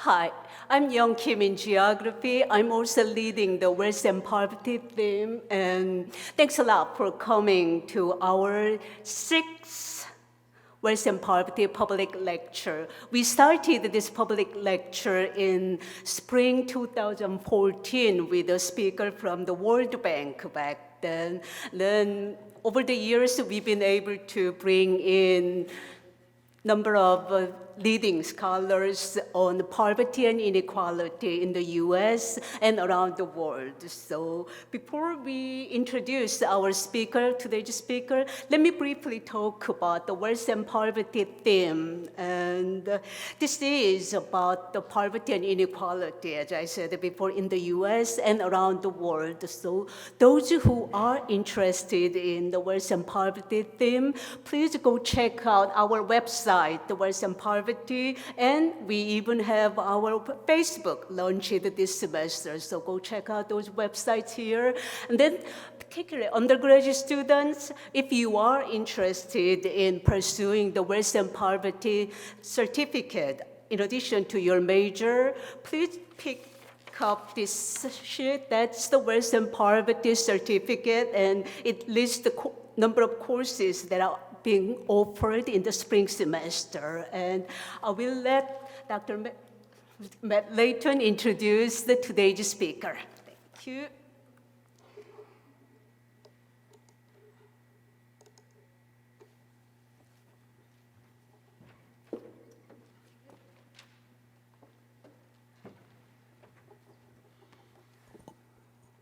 Hi, I'm Young Kim in Geography. I'm also leading the Wealth and Poverty theme, and thanks a lot for coming to our sixth Wealth and Poverty public lecture. We started this public lecture in spring 2014 with a speaker from the World Bank back then. Then over the years, we've been able to bring in number of leading scholars on poverty and inequality in the US and around the world. So before we introduce our speaker, today's speaker, let me briefly talk about the wealth and poverty theme. And this is about the poverty and inequality, as I said before, in the US and around the world. So those who are interested in the wealth and poverty theme, please go check out our website, the Wealth and Poverty, and we even have our Facebook launched this semester, so go check out those websites here. And then particularly undergraduate students, if you are interested in pursuing the Wealth and Poverty certificate, in addition to your major, please pick up this sheet. That's the Wealth and Poverty certificate, and it lists the number of courses that are being offered in the spring semester. And I will let Dr. Matt Layton introduce today's speaker. Thank you.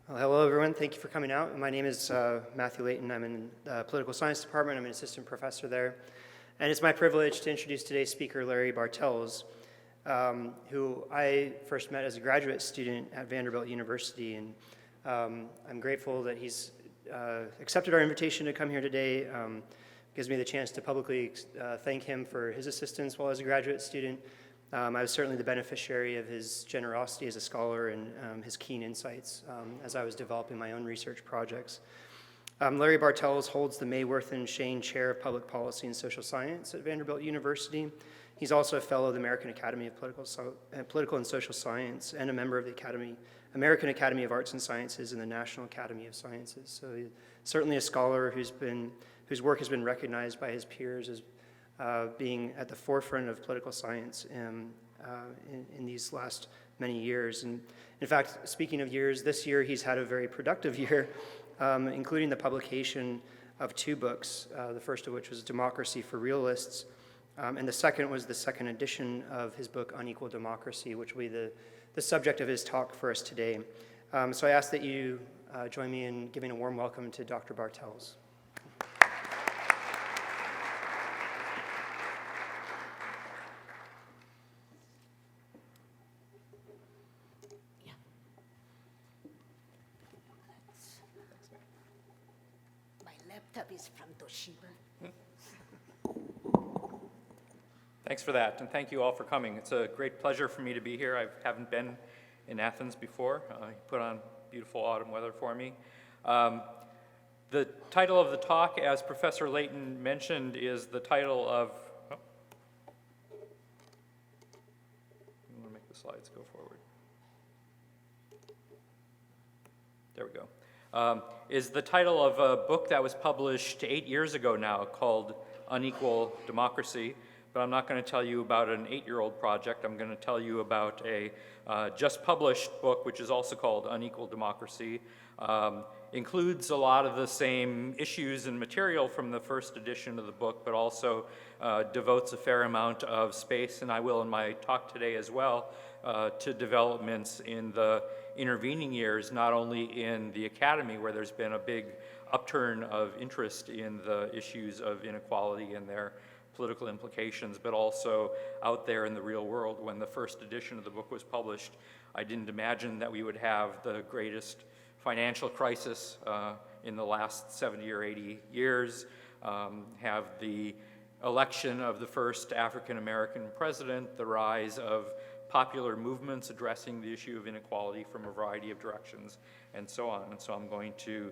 Well, hello, everyone. Thank you for coming out. My name is Matthew Layton. I'm in the Political Science Department. I'm an assistant professor there. And it's my privilege to introduce today's speaker, Larry Bartels, who I first met as a graduate student at Vanderbilt University. And I'm grateful that he's accepted our invitation to come here today. Gives me the chance to publicly thank him for his assistance while as a graduate student. I was certainly the beneficiary of his generosity as a scholar and his keen insights as I was developing my own research projects. Larry Bartels holds the Werthan Shayne Chair of Public Policy and Social Science at Vanderbilt University. He's also a fellow of the American Academy of Political and Social Science and a member of the American Academy of Arts and Sciences and the National Academy of Sciences. So he's certainly a scholar whose work has been recognized by his peers as being at the forefront of political science in these last many years. And in fact, speaking of years, this year he's had a very productive year, including the publication of two books, the first of which was Democracy for Realists, and the second was the second edition of his book, Unequal Democracy, which will be the subject of his talk for us today. So I ask that you join me in giving a warm welcome to Dr. Bartels. Is from Toshiba. Thanks for that, and thank you all for coming. It's a great pleasure for me to be here. I haven't been in Athens before. You put on beautiful autumn weather for me. The title of the talk, as Professor Layton mentioned, is the title of... Oh. I want to make the slides go forward. There we go. Is the title of a book that was published 8 years ago now called Unequal Democracy, but I'm not going to tell you about an 8-year-old project. I'm going to tell you about a just published book, which is also called Unequal Democracy. Includes a lot of the same issues and material from the first edition of the book, but also devotes a fair amount of space, and I will in my talk today as well, to developments in the intervening years, not only in the academy, where there's been a big upturn of interest in the issues of inequality and their political implications, but also out there in the real world. When the first edition of the book was published, I didn't imagine that we would have the greatest financial crisis in the last 70 or 80 years, have the election of the first African-American president, the rise of popular movements addressing the issue of inequality from a variety of directions, and so on. And so I'm going to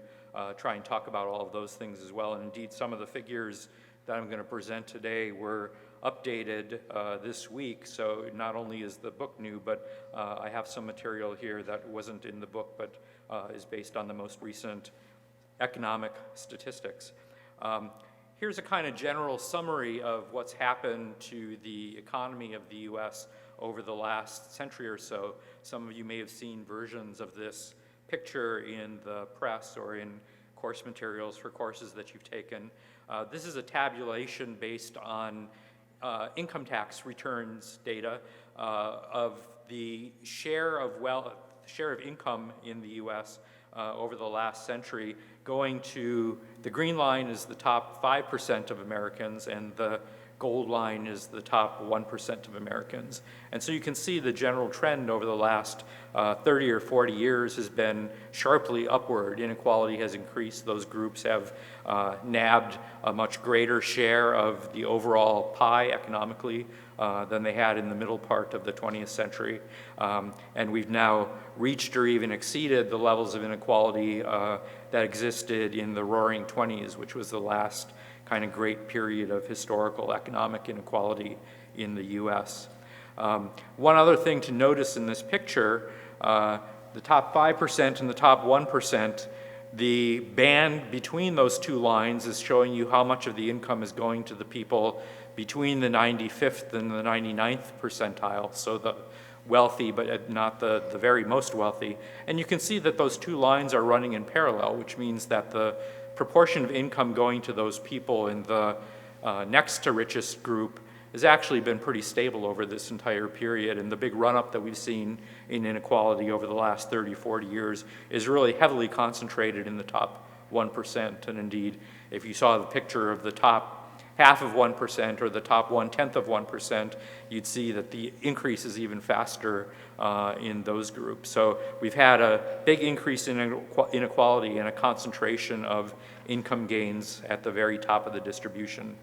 try and talk about all of those things as well. And indeed, some of the figures that I'm going to present today were updated this week. So not only is the book new, but I have some material here that wasn't in the book, but is based on the most recent economic statistics. Here's a kind of general summary of what's happened to the economy of the US over the last century or so. Some of you may have seen versions of this picture in the press or in course materials for courses that you've taken. This is a tabulation based on income tax returns data of the share of income in the US over the last century, going to the green line is the top 5% of Americans, and the gold line is the top 1% of Americans. And so you can see the general trend over the last 30 or 40 years has been sharply upward. Inequality has increased. Those groups have nabbed a much greater share of the overall pie economically than they had in the middle part of the 20th century. And we've now reached or even exceeded the levels of inequality that existed in the Roaring 20s, which was the last kind of great period of historical economic inequality in the US. One other thing to notice in this picture, the top 5% and the top 1%, the band between those two lines is showing you how much of the income is going to the people between the 95th and the 99th percentile, so the wealthy but not the very most wealthy. And you can see that those two lines are running in parallel, which means that the proportion of income going to those people in the next to richest group has actually been pretty stable over this entire period. And the big run-up that we've seen in inequality over the last 30, 40 years is really heavily concentrated in the top 1%. And indeed, if you saw the picture of the top half of 1% or the top 1/10 of 1%, you'd see that the increase is even faster in those groups. So we've had a big increase in inequality and a concentration of income gains at the very top of the distribution.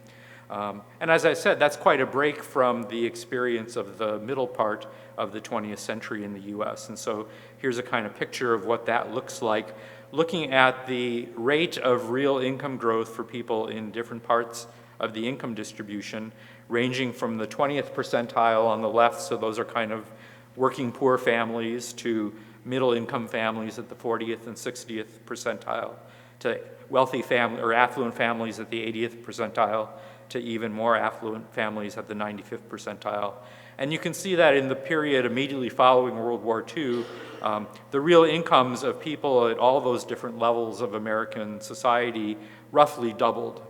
And as I said, that's quite a break from the experience of the middle part of the 20th century in the US. And so here's a kind of picture of what that looks like, looking at the rate of real income growth for people in different parts of the income distribution, ranging from the 20th percentile on the left, so those are kind of working poor families, to middle income families at the 40th and 60th percentile, to wealthy family or affluent families at the 80th percentile, to even more affluent families at the 95th percentile. And you can see that in the period immediately following World War II, the real incomes of people at all those different levels of American society roughly doubled.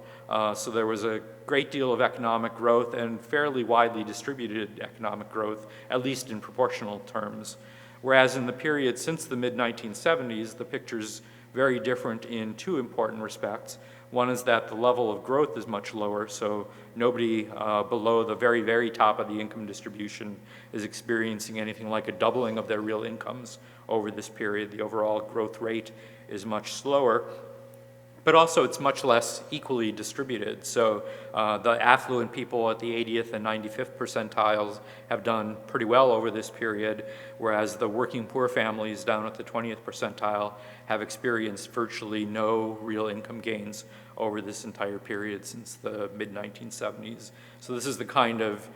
So there was a great deal of economic growth and fairly widely distributed economic growth, at least in proportional terms. Whereas in the period since the mid-1970s, the picture's very different in two important respects. One is that the level of growth is much lower, so nobody below the very, very top of the income distribution is experiencing anything like a doubling of their real incomes over this period. The overall growth rate is much slower. But also it's much less equally distributed. So the affluent people at the 80th and 95th percentiles have done pretty well over this period, whereas the working poor families down at the 20th percentile have experienced virtually no real income gains over this entire period since the mid-1970s. So this is the kind of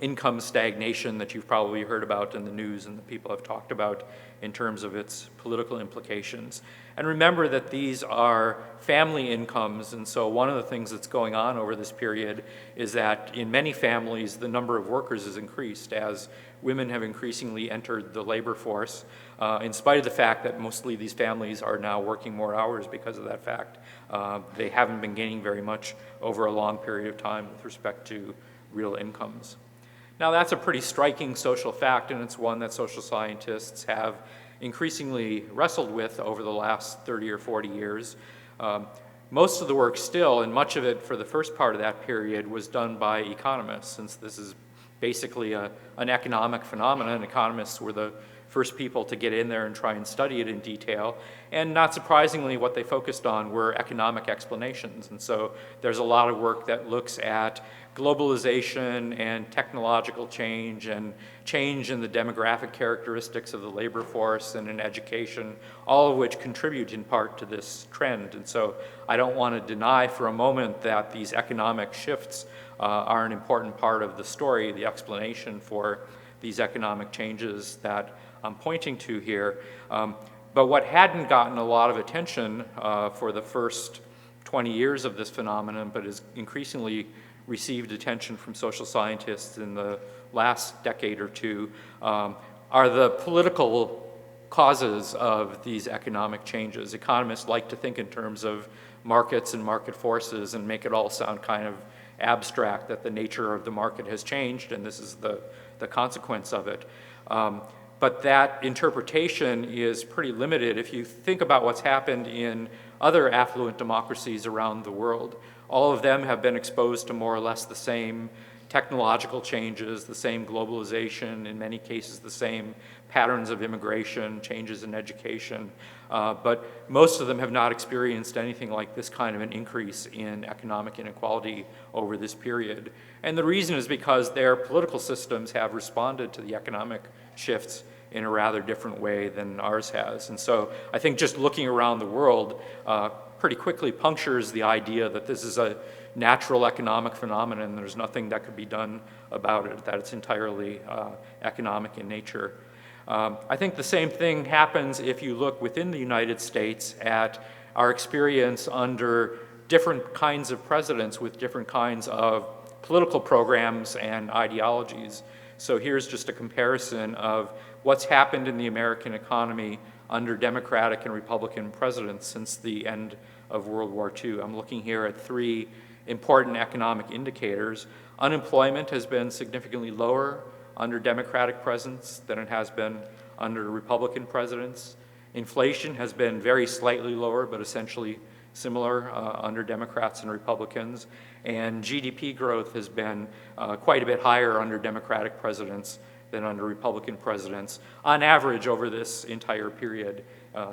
income stagnation that you've probably heard about in the news and that people have talked about in terms of its political implications. And remember that these are family incomes, and so one of the things that's going on over this period is that in many families the number of workers has increased as women have increasingly entered the labor force, in spite of the fact that mostly these families are now working more hours because of that fact. They haven't been gaining very much over a long period of time with respect to real incomes. Now that's a pretty striking social fact, and it's one that social scientists have increasingly wrestled with over the last 30 or 40 years. Most of the work still, and much of it for the first part of that period, was done by economists, since this is basically an economic phenomenon. Economists were the first people to get in there and try and study it in detail. And not surprisingly, what they focused on were economic explanations. And so there's a lot of work that looks at globalization and technological change and change in the demographic characteristics of the labor force and in education, all of which contribute in part to this trend. And so I don't want to deny for a moment that these economic shifts are an important part of the story, the explanation for these economic changes that I'm pointing to here. But what hadn't gotten a lot of attention for the first 20 years of this phenomenon, but has increasingly received attention from social scientists in the last decade or two, are the political causes of these economic changes. Economists like to think in terms of markets and market forces and make it all sound kind of abstract, that the nature of the market has changed and this is the consequence of it. But that interpretation is pretty limited. If you think about what's happened in other affluent democracies around the world, all of them have been exposed to more or less the same technological changes, the same globalization, in many cases the same patterns of immigration, changes in education, but most of them have not experienced anything like this kind of an increase in economic inequality over this period. And the reason is because their political systems have responded to the economic shifts in a rather different way than ours has. And so I think just looking around the world pretty quickly punctures the idea that this is a natural economic phenomenon and there's nothing that could be done about it, that it's entirely economic in nature. I think the same thing happens if you look within the United States at our experience under different kinds of presidents with different kinds of political programs and ideologies. So here's just a comparison of what's happened in the American economy under Democratic and Republican presidents since the end of World War II. I'm looking here at three important economic indicators. Unemployment has been significantly lower under Democratic presidents than it has been under Republican presidents. Inflation has been very slightly lower, but essentially similar under Democrats and Republicans. And GDP growth has been quite a bit higher under Democratic presidents than under Republican presidents, on average over this entire period,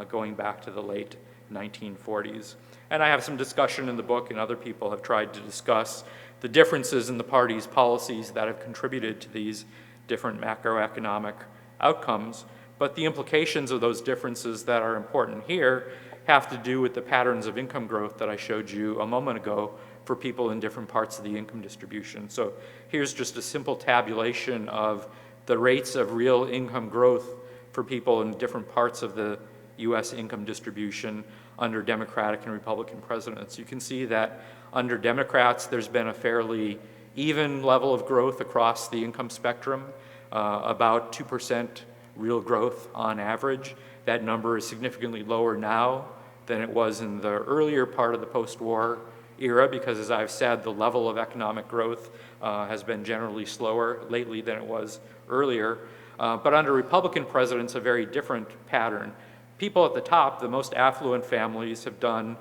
going back to the late 1940s. And I have some discussion in the book, and other people have tried to discuss the differences in the party's policies that have contributed to these different macroeconomic outcomes. But the implications of those differences that are important here have to do with the patterns of income growth that I showed you a moment ago for people in different parts of the income distribution. So here's just a simple tabulation of the rates of real income growth for people in different parts of the US income distribution under Democratic and Republican presidents. You can see that under Democrats, there's been a fairly even level of growth across the income spectrum, about 2% real growth on average. That number is significantly lower now than it was in the earlier part of the post-war era, because as I've said, the level of economic growth has been generally slower lately than it was earlier. But under Republican presidents, a very different pattern. People at the top, the most affluent families, have done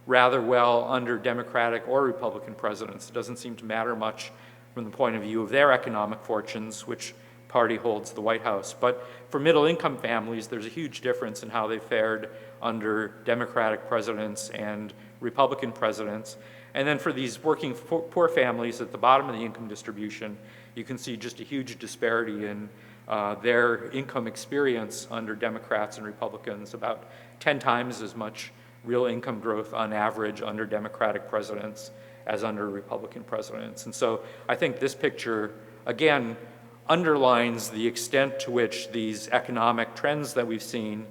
rather well under Democratic or Republican presidents. It doesn't seem to matter much from the point of view of their economic fortunes, which party holds the White House. But for middle-income families, there's a huge difference in how they fared under Democratic presidents and Republican presidents. And then for these working poor families at the bottom of the income distribution, you can see just a huge disparity in their income experience under Democrats and Republicans, about 10 times as much real income growth on average under Democratic presidents as under Republican presidents. And so I think this picture, again, underlines the extent to which these economic trends that we've seen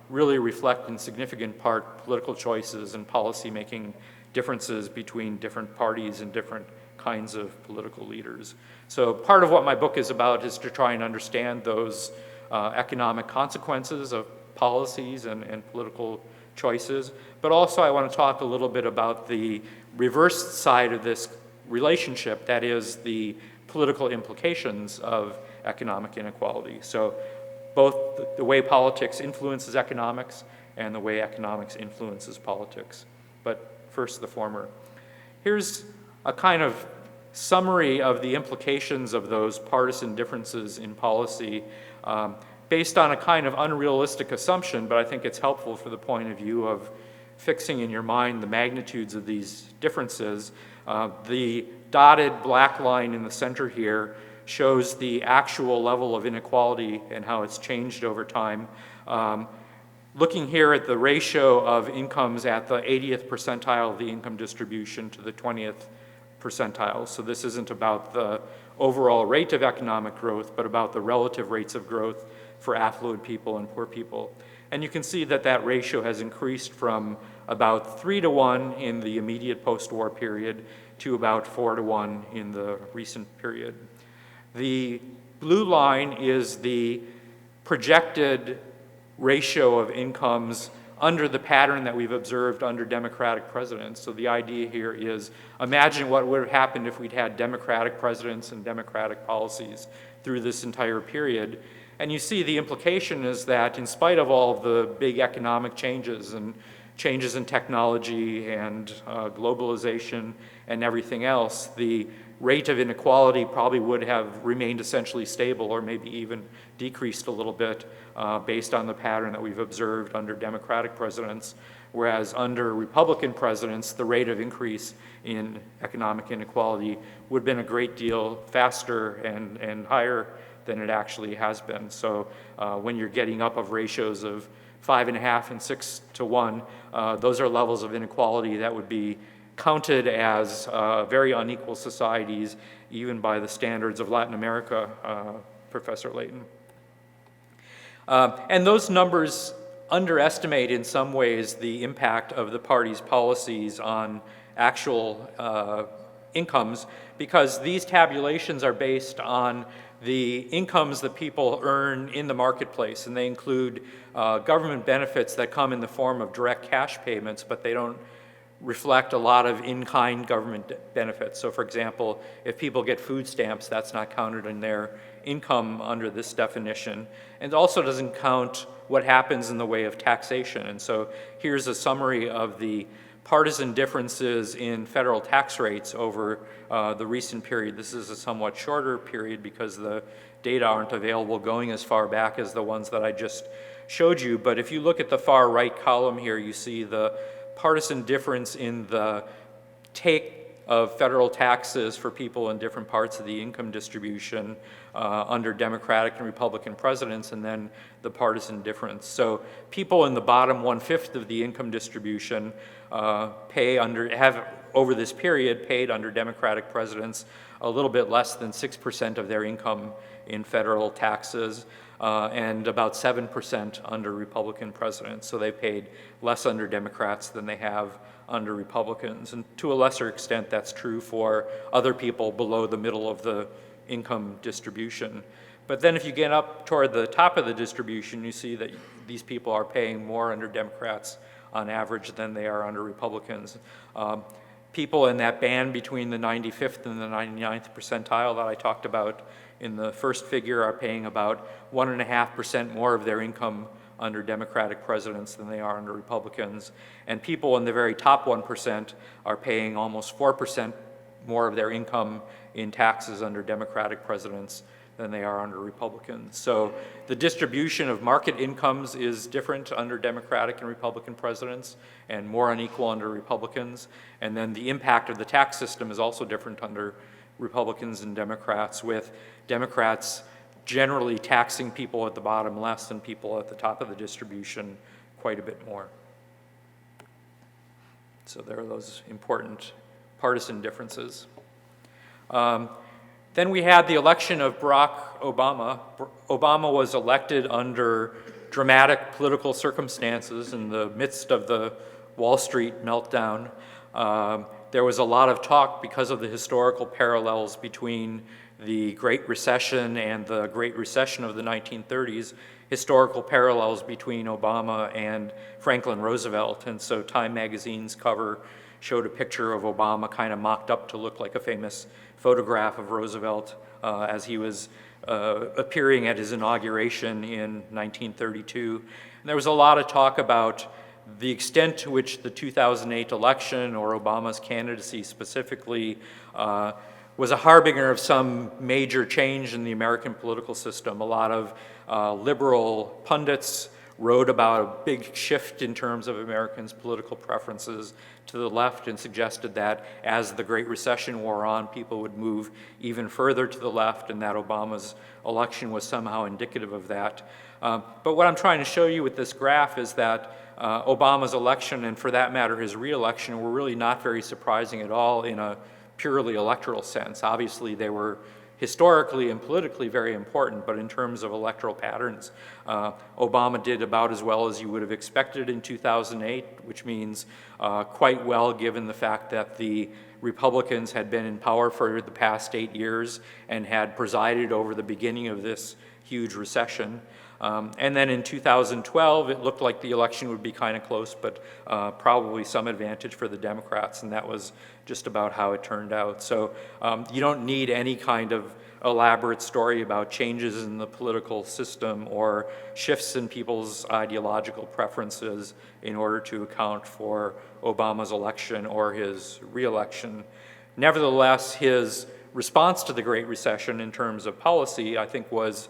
really reflect in significant part political choices and policy-making differences between different parties and different kinds of political leaders. So part of what my book is about is to try and understand those economic consequences of policies and political choices, but also I want to talk a little bit about the reverse side of this relationship, that is the political implications of economic inequality. So both the way politics influences economics and the way economics influences politics. But first, the former. Here's a kind of summary of the implications of those partisan differences in policy based on a kind of unrealistic assumption, but I think it's helpful for the point of view of fixing in your mind the magnitudes of these differences. The dotted black line in the center here shows the actual level of inequality and how it's changed over time. Looking here at the ratio of incomes at the 80th percentile of the income distribution to the 20th percentile. So this isn't about the overall rate of economic growth, but about the relative rates of growth for affluent people and poor people. And you can see that that ratio has increased from about 3-to-1 in the immediate post-war period to about 4-to-1 in the recent period. The blue line is the projected ratio of incomes under the pattern that we've observed under Democratic presidents. So the idea here is, imagine what would have happened if we'd had Democratic presidents and Democratic policies through this entire period. And you see the implication is that in spite of all of the big economic changes and changes in technology and globalization and everything else, the rate of inequality probably would have remained essentially stable or maybe even decreased a little bit based on the pattern that we've observed under Democratic presidents, whereas under Republican presidents, the rate of increase in economic inequality would have been a great deal faster and higher than it actually has been. So when you're getting up of ratios of 5.5 and 6-to-1, those are levels of inequality that would be counted as very unequal societies, even by the standards of Latin America, Professor Leighton. And those numbers underestimate in some ways the impact of the party's policies on actual incomes, because these tabulations are based on the incomes that people earn in the marketplace, and they include government benefits that come in the form of direct cash payments, but they don't reflect a lot of in-kind government benefits. So for example, if people get food stamps, that's not counted in their income under this definition. And it also doesn't count what happens in the way of taxation. And so here's a summary of the partisan differences in federal tax rates over the recent period. This is a somewhat shorter period because the data aren't available going as far back as the ones that I just showed you. But if you look at the far right column here, you see the partisan difference in the take of federal taxes for people in different parts of the income distribution under Democratic and Republican presidents, and then the partisan difference. So people in the bottom 1/5 of the income distribution have over this period paid under Democratic presidents a little bit less than 6% of their income in federal taxes, and about 7% under Republican presidents. So they paid less under Democrats than they have under Republicans. And to a lesser extent, that's true for other people below the middle of the income distribution. But then if you get up toward the top of the distribution, you see that these people are paying more under Democrats on average than they are under Republicans. People in that band between the 95th and the 99th percentile that I talked about in the first figure are paying about 1.5% more of their income under Democratic presidents than they are under Republicans. And people in the very top 1% are paying almost 4% more of their income in taxes under Democratic presidents than they are under Republicans. So the distribution of market incomes is different under Democratic and Republican presidents and more unequal under Republicans. And then the impact of the tax system is also different under Republicans and Democrats, with Democrats generally taxing people at the bottom less than people at the top of the distribution quite a bit more. So there are those important partisan differences. Then we had the election of Barack Obama. Obama was elected under dramatic political circumstances in the midst of the Wall Street meltdown. There was a lot of talk because of the historical parallels between the Great Recession and the Great Recession of the 1930s, historical parallels between Obama and Franklin Roosevelt. And so Time magazine's cover showed a picture of Obama kind of mocked up to look like a famous photograph of Roosevelt as he was appearing at his inauguration in 1932. And there was a lot of talk about the extent to which the 2008 election, or Obama's candidacy specifically, was a harbinger of some major change in the American political system. A lot of liberal pundits wrote about a big shift in terms of Americans' political preferences to the left and suggested that as the Great Recession wore on, people would move even further to the left, and that Obama's election was somehow indicative of that. But what I'm trying to show you with this graph is that Obama's election, and for that matter his re-election, were really not very surprising at all in a purely electoral sense. Obviously they were historically and politically very important, but in terms of electoral patterns, Obama did about as well as you would have expected in 2008, which means quite well given the fact that the Republicans had been in power for the past 8 years and had presided over the beginning of this huge recession. And then in 2012, it looked like the election would be kind of close, but probably some advantage for the Democrats, and that was just about how it turned out. So you don't need any kind of elaborate story about changes in the political system or shifts in people's ideological preferences in order to account for Obama's election or his re-election. Nevertheless, his response to the Great Recession in terms of policy, I think, was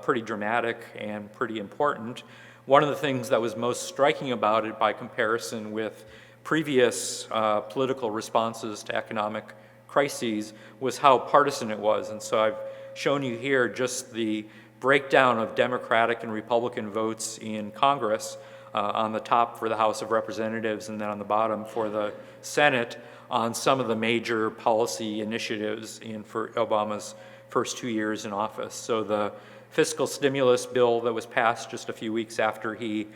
pretty dramatic and pretty important. One of the things that was most striking about it by comparison with previous political responses to economic crises was how partisan it was. And so I've shown you here just the breakdown of Democratic and Republican votes in Congress, on the top for the House of Representatives and then on the bottom for the Senate, on some of the major policy initiatives for Obama's first 2 years in office. So the fiscal stimulus bill that was passed just a few weeks after he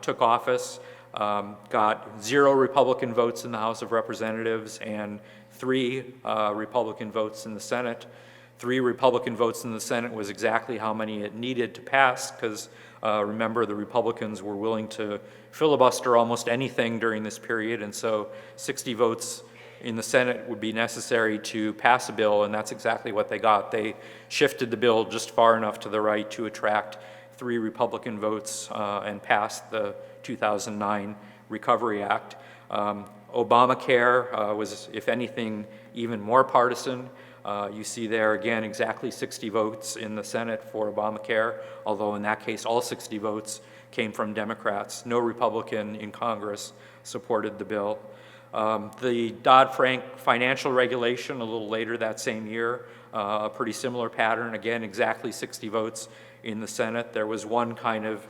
took office got 0 Republican votes in the House of Representatives and 3 Republican votes in the Senate. 3 Republican votes in the Senate was exactly how many it needed to pass, because remember, the Republicans were willing to filibuster almost anything during this period, and so 60 votes in the Senate would be necessary to pass a bill, and that's exactly what they got. They shifted the bill just far enough to the right to attract 3 Republican votes and pass the 2009 Recovery Act. Obamacare was, if anything, even more partisan. You see there again exactly 60 votes in the Senate for Obamacare, although in that case all 60 votes came from Democrats. No Republican in Congress supported the bill. The Dodd-Frank financial regulation a little later that same year, a pretty similar pattern, again exactly 60 votes in the Senate. There was one kind of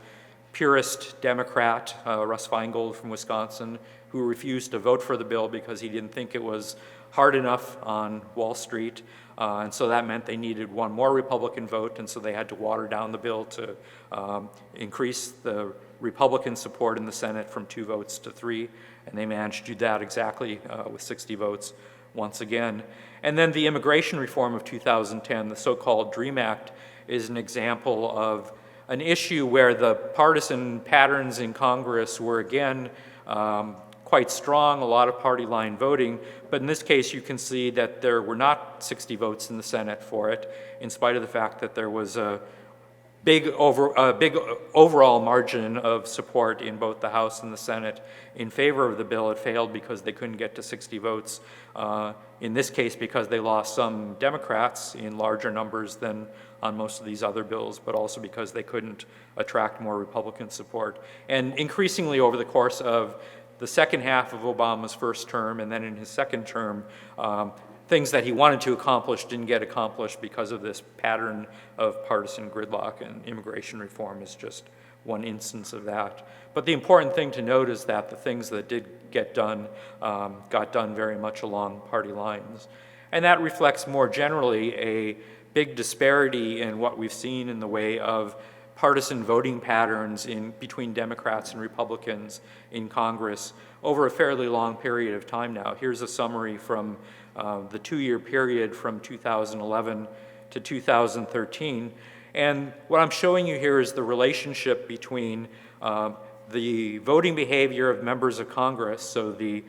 purist Democrat, Russ Feingold from Wisconsin, who refused to vote for the bill because he didn't think it was hard enough on Wall Street, and so that meant they needed one more Republican vote, and so they had to water down the bill to increase the Republican support in the Senate from 2 votes to 3, and they managed to do that exactly with 60 votes once again. And then the immigration reform of 2010, the so-called DREAM Act, is an example of an issue where the partisan patterns in Congress were again quite strong, a lot of party line voting, but in this case you can see that there were not 60 votes in the Senate for it, in spite of the fact that there was a big overall margin of support in both the House and the Senate in favor of the bill. It failed because they couldn't get to 60 votes, in this case because they lost some Democrats in larger numbers than on most of these other bills, but also because they couldn't attract more Republican support. And increasingly over the course of the second half of Obama's first term and then in his second term, things that he wanted to accomplish didn't get accomplished because of this pattern of partisan gridlock, and immigration reform is just one instance of that. But the important thing to note is that the things that did get done got done very much along party lines. And that reflects more generally a big disparity in what we've seen in the way of partisan voting patterns between Democrats and Republicans in Congress over a fairly long period of time now. Here's a summary from the 2-year period from 2011 to 2013. And what I'm showing you here is the relationship between the voting behavior of members of Congress. So the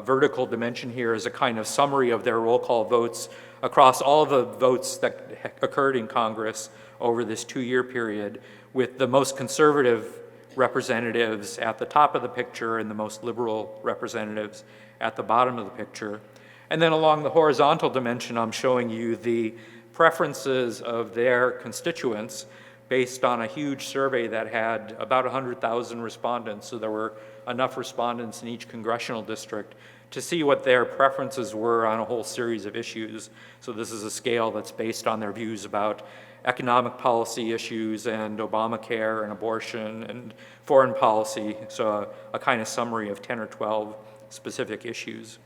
vertical dimension here is a kind of summary of their roll call votes across all the votes that occurred in Congress over this 2-year period, with the most conservative representatives at the top of the picture and the most liberal representatives at the bottom of the picture. And then along the horizontal dimension, I'm showing you the preferences of their constituents based on a huge survey that had about 100,000 respondents, so there were enough respondents in each congressional district to see what their preferences were on a whole series of issues. So this is a scale that's based on their views about economic policy issues and Obamacare and abortion and foreign policy, so a kind of summary of 10 or 12 specific issues.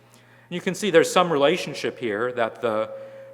And you can see there's some relationship here, that the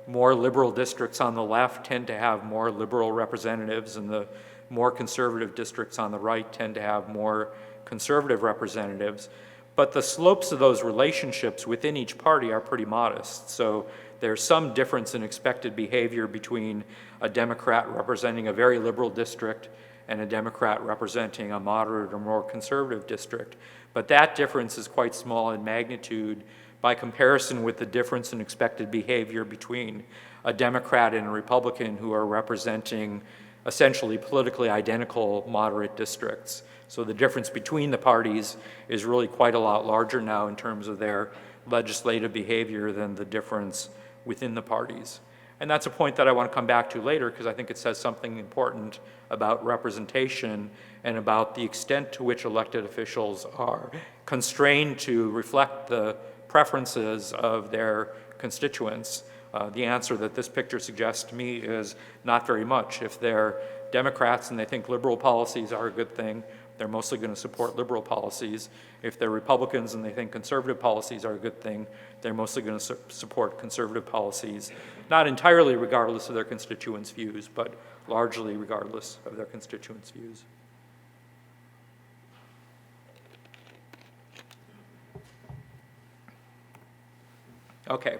more liberal districts on the left tend to have more liberal representatives, and the more conservative districts on the right tend to have more conservative representatives. But the slopes of those relationships within each party are pretty modest. So there's some difference in expected behavior between a Democrat representing a very liberal district and a Democrat representing a moderate or more conservative district. But that difference is quite small in magnitude by comparison with the difference in expected behavior between a Democrat and a Republican who are representing essentially politically identical moderate districts. So the difference between the parties is really quite a lot larger now in terms of their legislative behavior than the difference within the parties. And that's a point that I want to come back to later, because I think it says something important about representation and about the extent to which elected officials are constrained to reflect the preferences of their constituents. The answer that this picture suggests to me is not very much. If they're Democrats and they think liberal policies are a good thing, they're mostly going to support liberal policies. If they're Republicans and they think conservative policies are a good thing, they're mostly going to support conservative policies, not entirely regardless of their constituents' views, but largely regardless of their constituents' views. Okay.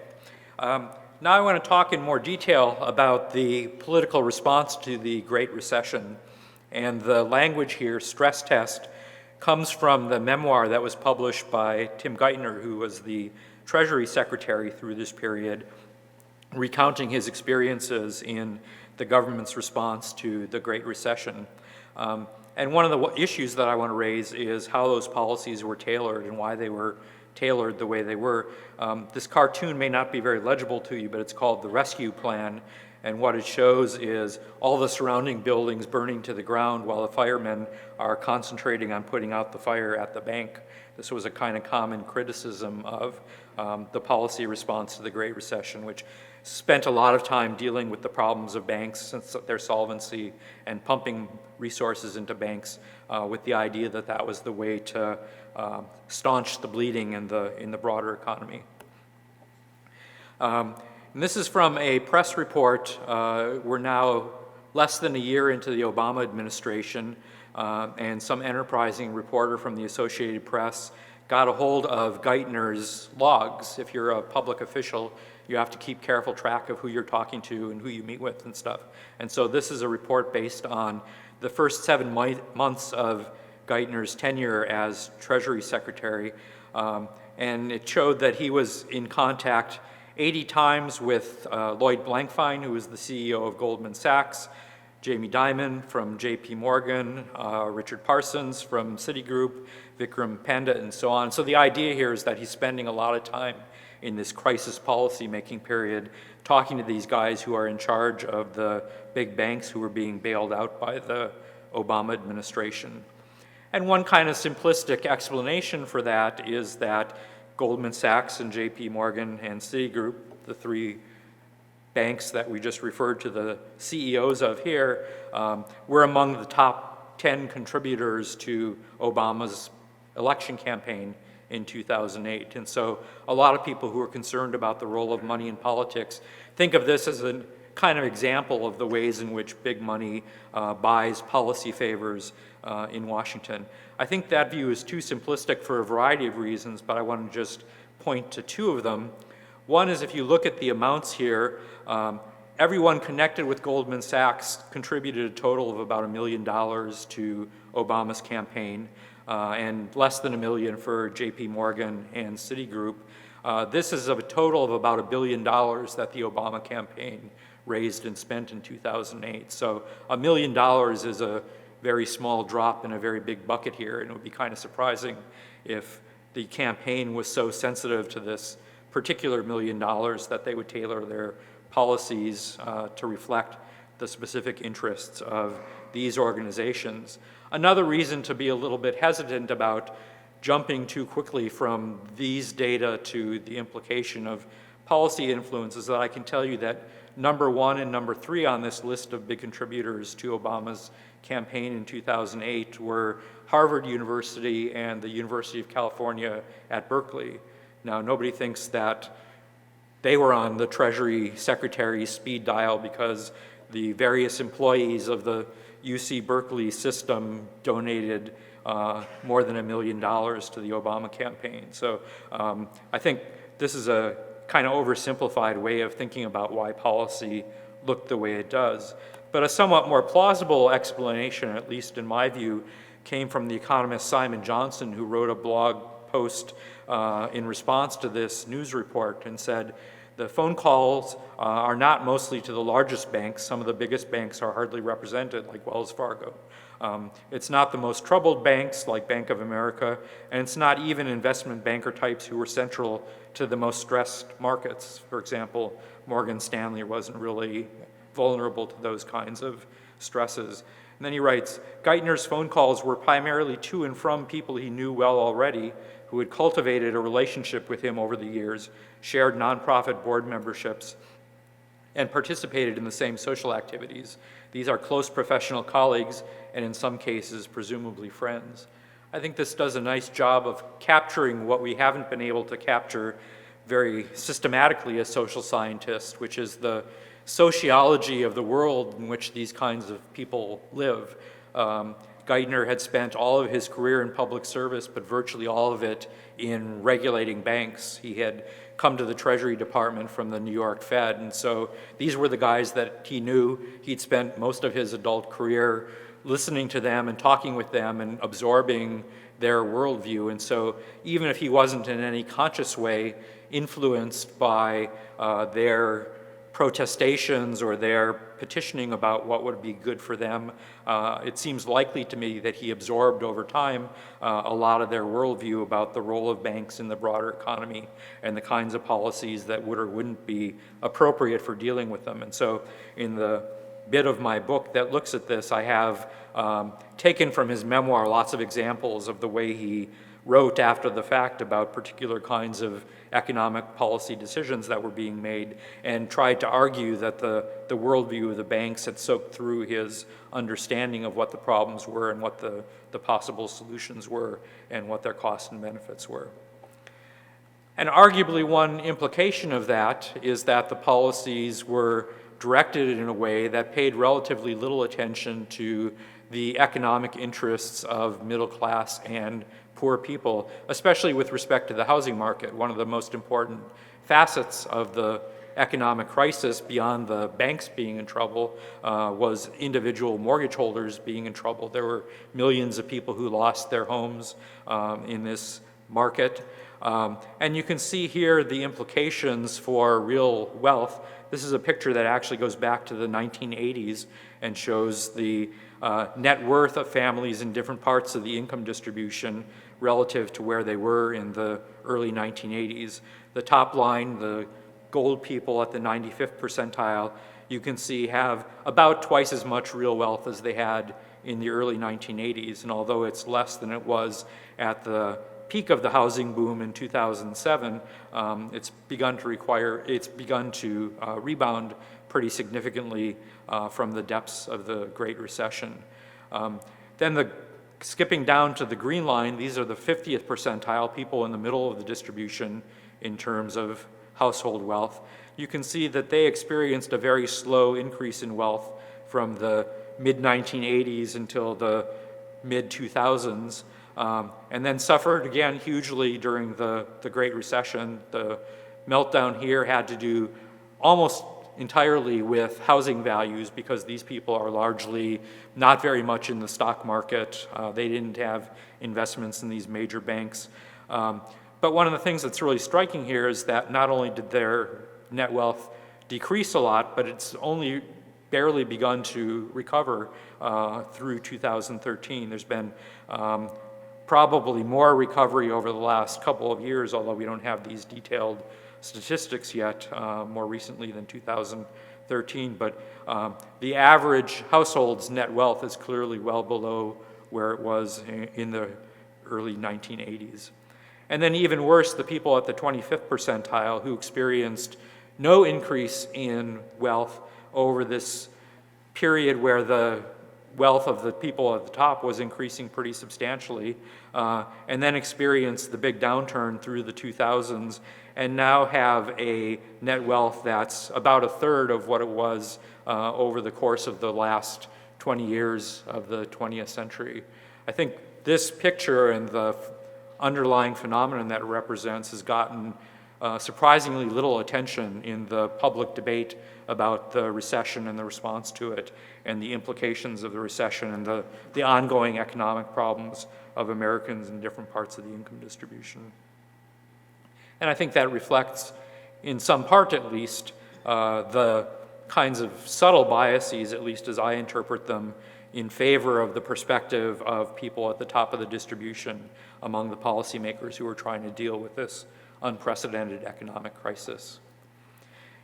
Now I want to talk in more detail about the political response to the Great Recession. And the language here, stress test, comes from the memoir that was published by Tim Geithner, who was the Treasury Secretary through this period, recounting his experiences in the government's response to the Great Recession. And one of the issues that I want to raise is how those policies were tailored and why they were tailored the way they were. This cartoon may not be very legible to you, but it's called the Rescue Plan. And what it shows is all the surrounding buildings burning to the ground while the firemen are concentrating on putting out the fire at the bank. This was a kind of common criticism of the policy response to the Great Recession, which spent a lot of time dealing with the problems of banks since their solvency and pumping resources into banks with the idea that that was the way to staunch the bleeding in the broader economy. And this is from a press report. We're now less than a year into the Obama administration, and some enterprising reporter from the Associated Press got a hold of Geithner's logs. If you're a public official, you have to keep careful track of who you're talking to and who you meet with and stuff. And so this is a report based on the first 7 months of Geithner's tenure as Treasury Secretary, and it showed that he was in contact 80 times with Lloyd Blankfein, who was the CEO of Goldman Sachs, Jamie Dimon from JP Morgan, Richard Parsons from Citigroup, Vikram Panda, and so on. So the idea here is that he's spending a lot of time in this crisis policy making period talking to these guys who are in charge of the big banks who were being bailed out by the Obama administration. And one kind of simplistic explanation for that is that Goldman Sachs and JP Morgan and Citigroup, the three banks that we just referred to the CEOs of here, were among the top 10 contributors to Obama's election campaign in 2008. And so a lot of people who are concerned about the role of money in politics think of this as a kind of example of the ways in which big money buys policy favors in Washington. I think that view is too simplistic for a variety of reasons, but I want to just point to two of them. One is if you look at the amounts here, everyone connected with Goldman Sachs contributed a total of about $1 million to Obama's campaign, and less than $1 million for JP Morgan and Citigroup. This is a total of about $1 billion that the Obama campaign raised and spent in 2008. So $1 million is a very small drop in a very big bucket here, and it would be kind of surprising if the campaign was so sensitive to this particular $1 million that they would tailor their policies to reflect the specific interests of these organizations. Another reason to be a little bit hesitant about jumping too quickly from these data to the implication of policy influence is that I can tell you that number 1 and number 3 on this list of big contributors to Obama's campaign in 2008 were Harvard University and the University of California at Berkeley. Now, nobody thinks that they were on the Treasury Secretary's speed dial because the various employees of the UC Berkeley system donated more than $1 million to the Obama campaign. So I think this is a kind of oversimplified way of thinking about why policy looked the way it does. But a somewhat more plausible explanation, at least in my view, came from the economist Simon Johnson, who wrote a blog post in response to this news report and said, the phone calls are not mostly to the largest banks. Some of the biggest banks are hardly represented, like Wells Fargo. It's not the most troubled banks, like Bank of America, and it's not even investment banker types who were central to the most stressed markets. For example, Morgan Stanley wasn't really vulnerable to those kinds of stresses. And then he writes, Geithner's phone calls were primarily to and from people he knew well already, who had cultivated a relationship with him over the years, shared nonprofit board memberships, and participated in the same social activities. These are close professional colleagues, and in some cases, presumably friends. I think this does a nice job of capturing what we haven't been able to capture very systematically as social scientists, which is the sociology of the world in which these kinds of people live. Geithner had spent all of his career in public service, but virtually all of it in regulating banks. He had come to the Treasury Department from the New York Fed, and so these were the guys that he knew. He'd spent most of his adult career listening to them and talking with them and absorbing their worldview. And so even if he wasn't in any conscious way influenced by their protestations or their petitioning about what would be good for them, it seems likely to me that he absorbed over time a lot of their worldview about the role of banks in the broader economy and the kinds of policies that would or wouldn't be appropriate for dealing with them. And so in the bit of my book that looks at this, I have taken from his memoir lots of examples of the way he wrote after the fact about particular kinds of economic policy decisions that were being made and tried to argue that the worldview of the banks had soaked through his understanding of what the problems were and what the possible solutions were and what their costs and benefits were. And arguably one implication of that is that the policies were directed in a way that paid relatively little attention to the economic interests of middle class and poor people, especially with respect to the housing market. One of the most important facets of the economic crisis, beyond the banks being in trouble, was individual mortgage holders being in trouble. There were millions of people who lost their homes in this market. And you can see here the implications for real wealth. This is a picture that actually goes back to the 1980s and shows the net worth of families in different parts of the income distribution relative to where they were in the early 1980s. The top line, the gold people at the 95th percentile, you can see have about twice as much real wealth as they had in the early 1980s. And although it's less than it was at the peak of the housing boom in 2007, it's begun to rebound pretty significantly from the depths of the Great Recession. Then skipping down to the green line, these are the 50th percentile, people in the middle of the distribution in terms of household wealth. You can see that they experienced a very slow increase in wealth from the mid-1980s until the mid-2000s, and then suffered again hugely during the Great Recession. The meltdown here had to do almost entirely with housing values because these people are largely not very much in the stock market. They didn't have investments in these major banks. But one of the things that's really striking here is that not only did their net wealth decrease a lot, but it's only barely begun to recover through 2013. There's been probably more recovery over the last couple of years, although we don't have these detailed statistics yet, more recently than 2013. 13, but the average household's net wealth is clearly well below where it was in the early 1980s. And then even worse, the people at the 25th percentile who experienced no increase in wealth over this period where the wealth of the people at the top was increasing pretty substantially, and then experienced the big downturn through the 2000s, and now have a net wealth that's about a third of what it was over the course of the last 20 years of the 20th century. I think this picture and the underlying phenomenon that it represents has gotten surprisingly little attention in the public debate about the recession and the response to it, and the implications of the recession and the ongoing economic problems of Americans in different parts of the income distribution. And I think that reflects, in some part at least, the kinds of subtle biases, at least as I interpret them, in favor of the perspective of people at the top of the distribution among the policymakers who are trying to deal with this unprecedented economic crisis.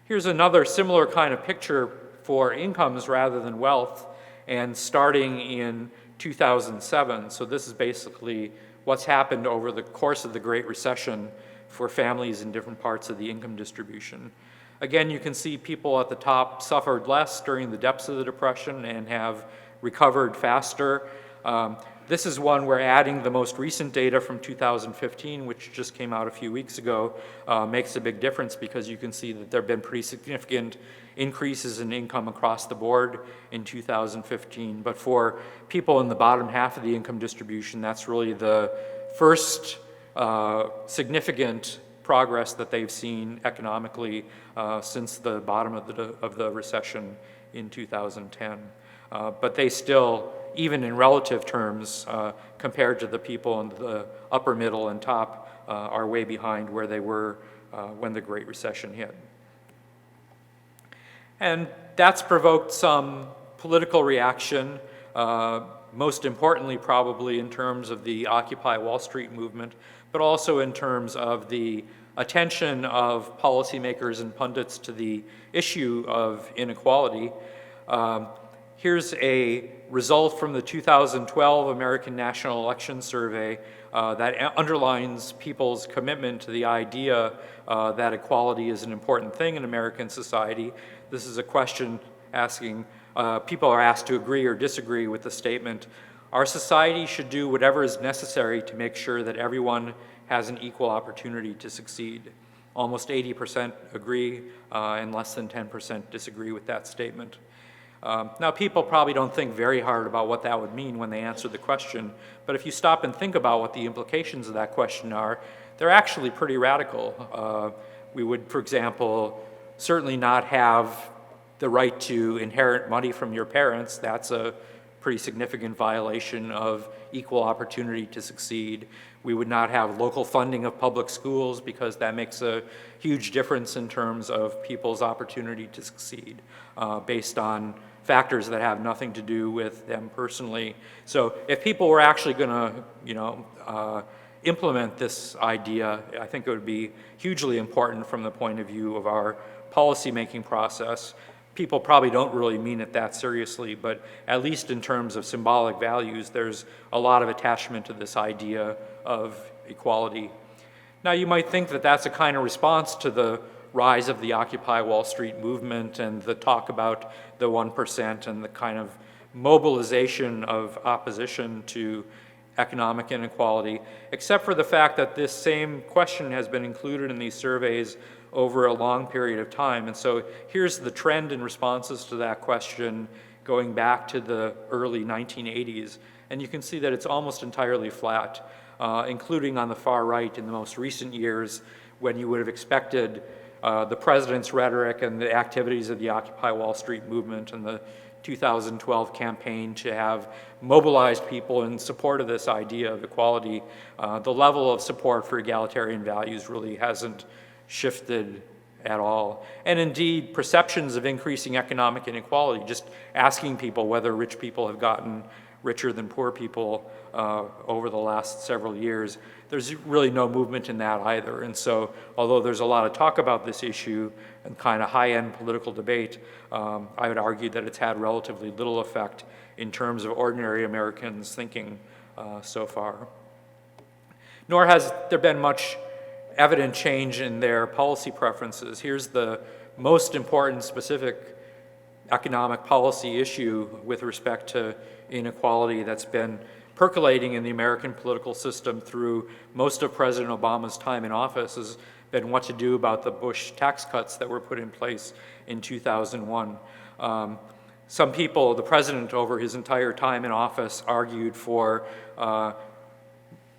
Here's another similar kind of picture for incomes rather than wealth, and starting in 2007. So this is basically what's happened over the course of the Great Recession for families in different parts of the income distribution. Again, you can see people at the top suffered less during the depths of the Depression and have recovered faster. This is one where adding the most recent data from 2015, which just came out a few weeks ago, makes a big difference, because you can see that there have been pretty significant increases in income across the board in 2015. But for people in the bottom half of the income distribution, that's really the first significant progress that they've seen economically since the bottom of the recession in 2010. But they still, even in relative terms, compared to the people in the upper middle and top, are way behind where they were when the Great Recession hit. And that's provoked some political reaction, most importantly probably in terms of the Occupy Wall Street movement, but also in terms of the attention of policymakers and pundits to the issue of inequality. Here's a result from the 2012 American National Election Survey that underlines people's commitment to the idea that equality is an important thing in American society. This is a question asking, people are asked to agree or disagree with the statement, our society should do whatever is necessary to make sure that everyone has an equal opportunity to succeed. Almost 80% agree and less than 10% disagree with that statement. Now, people probably don't think very hard about what that would mean when they answer the question, but if you stop and think about what the implications of that question are, they're actually pretty radical. We would, for example, certainly not have the right to inherit money from your parents. That's a pretty significant violation of equal opportunity to succeed. We would not have local funding of public schools, because that makes a huge difference in terms of people's opportunity to succeed based on factors that have nothing to do with them personally. So if people were actually going to, implement this idea, I think it would be hugely important from the point of view of our policymaking process. People probably don't really mean it that seriously, but at least in terms of symbolic values, there's a lot of attachment to this idea of equality. Now, you might think that that's a kind of response to the rise of the Occupy Wall Street movement and the talk about the 1% and the kind of mobilization of opposition to economic inequality, except for the fact that this same question has been included in these surveys over a long period of time. And so here's the trend in responses to that question going back to the early 1980s. And you can see that it's almost entirely flat, including on the far right in the most recent years, when you would have expected the president's rhetoric and the activities of the Occupy Wall Street movement and the 2012 campaign to have mobilized people in support of this idea of equality. The level of support for egalitarian values really hasn't shifted at all. And indeed, perceptions of increasing economic inequality, just asking people whether rich people have gotten richer than poor people over the last several years. There's really no movement in that either. And so although there's a lot of talk about this issue and kind of high-end political debate, I would argue that it's had relatively little effect in terms of ordinary Americans thinking so far. Nor has there been much evident change in their policy preferences. Here's the most important specific economic policy issue with respect to inequality that's been percolating in the American political system through most of President Obama's time in office has been what to do about the Bush tax cuts that were put in place in 2001. Some people, the president over his entire time in office, argued for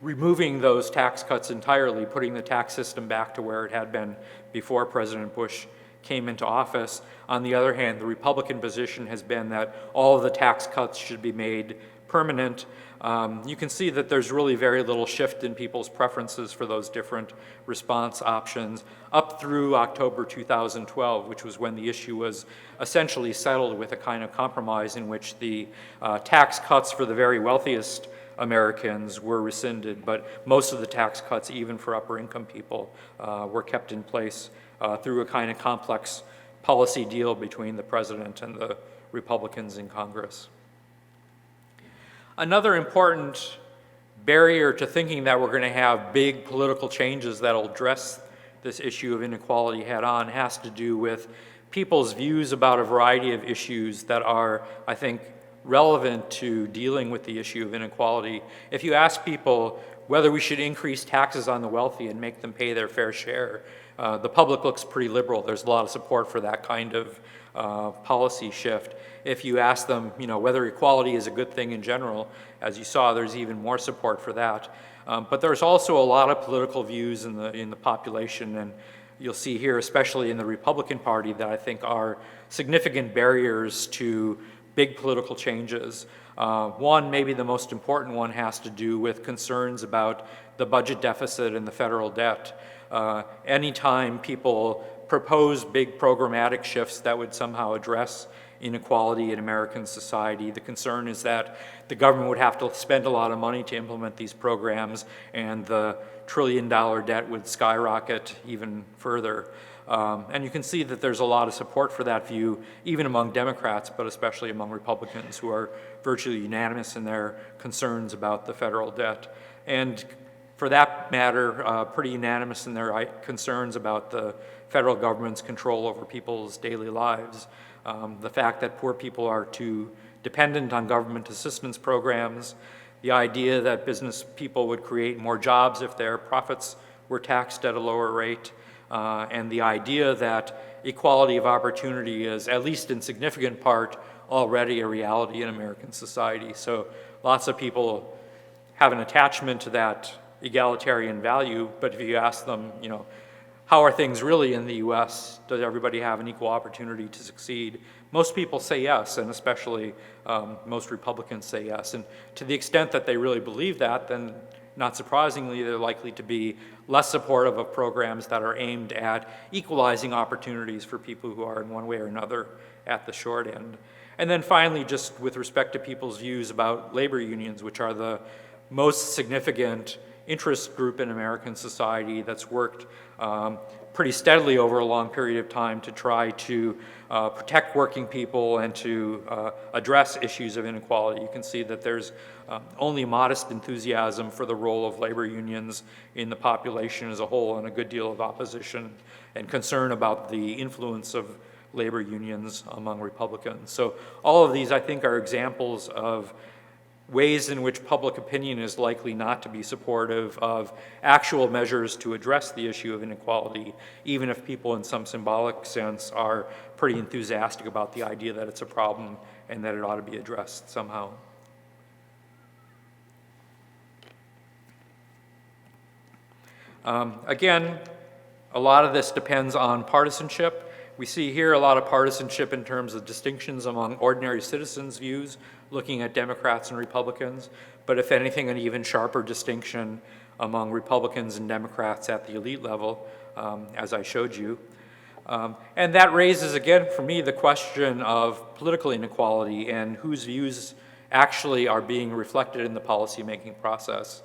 removing those tax cuts entirely, putting the tax system back to where it had been before President Bush came into office. On the other hand, the Republican position has been that all of the tax cuts should be made permanent. You can see that there's really very little shift in people's preferences for those different response options up through October 2012, which was when the issue was essentially settled with a kind of compromise in which the tax cuts for the very wealthiest Americans were rescinded, but most of the tax cuts, even for upper income people, were kept in place through a kind of complex policy deal between the president and the Republicans in Congress. Another important barrier to thinking that we're going to have big political changes that'll address this issue of inequality head on has to do with people's views about a variety of issues that are, I think, relevant to dealing with the issue of inequality. If you ask people whether we should increase taxes on the wealthy and make them pay their fair share, the public looks pretty liberal. There's a lot of support for that kind of policy shift. If you ask them, whether equality is a good thing in general, as you saw, there's even more support for that. But there's also a lot of political views in the population, and you'll see here, especially in the Republican Party, that I think are significant barriers to big political changes. One, maybe the most important one, has to do with concerns about the budget deficit and the federal debt. Anytime people propose big programmatic shifts that would somehow address inequality in American society, the concern is that the government would have to spend a lot of money to implement these programs, and the trillion-dollar debt would skyrocket even further. And you can see that there's a lot of support for that view, even among Democrats, but especially among Republicans, who are virtually unanimous in their concerns about the federal debt. And for that matter, pretty unanimous in their concerns about the federal government's control over people's daily lives. The fact that poor people are too dependent on government assistance programs, the idea that business people would create more jobs if their profits were taxed at a lower rate, and the idea that equality of opportunity is, at least in significant part, already a reality in American society. So lots of people have an attachment to that egalitarian value, but if you ask them, how are things really in the US? Does everybody have an equal opportunity to succeed? Most people say yes, and especially most Republicans say yes. And to the extent that they really believe that, then not surprisingly, they're likely to be less supportive of programs that are aimed at equalizing opportunities for people who are in one way or another at the short end. And then finally, just with respect to people's views about labor unions, which are the most significant interest group in American society that's worked pretty steadily over a long period of time to try to protect working people and to address issues of inequality. You can see that there's only modest enthusiasm for the role of labor unions in the population as a whole, and a good deal of opposition and concern about the influence of labor unions among Republicans. So all of these, I think, are examples of ways in which public opinion is likely not to be supportive of actual measures to address the issue of inequality, even if people in some symbolic sense are pretty enthusiastic about the idea that it's a problem and that it ought to be addressed somehow. Again, a lot of this depends on partisanship. We see here a lot of partisanship in terms of distinctions among ordinary citizens' views, looking at Democrats and Republicans, but if anything, an even sharper distinction among Republicans and Democrats at the elite level, as I showed you. And that raises, again, for me, the question of political inequality and whose views actually are being reflected in the policymaking process.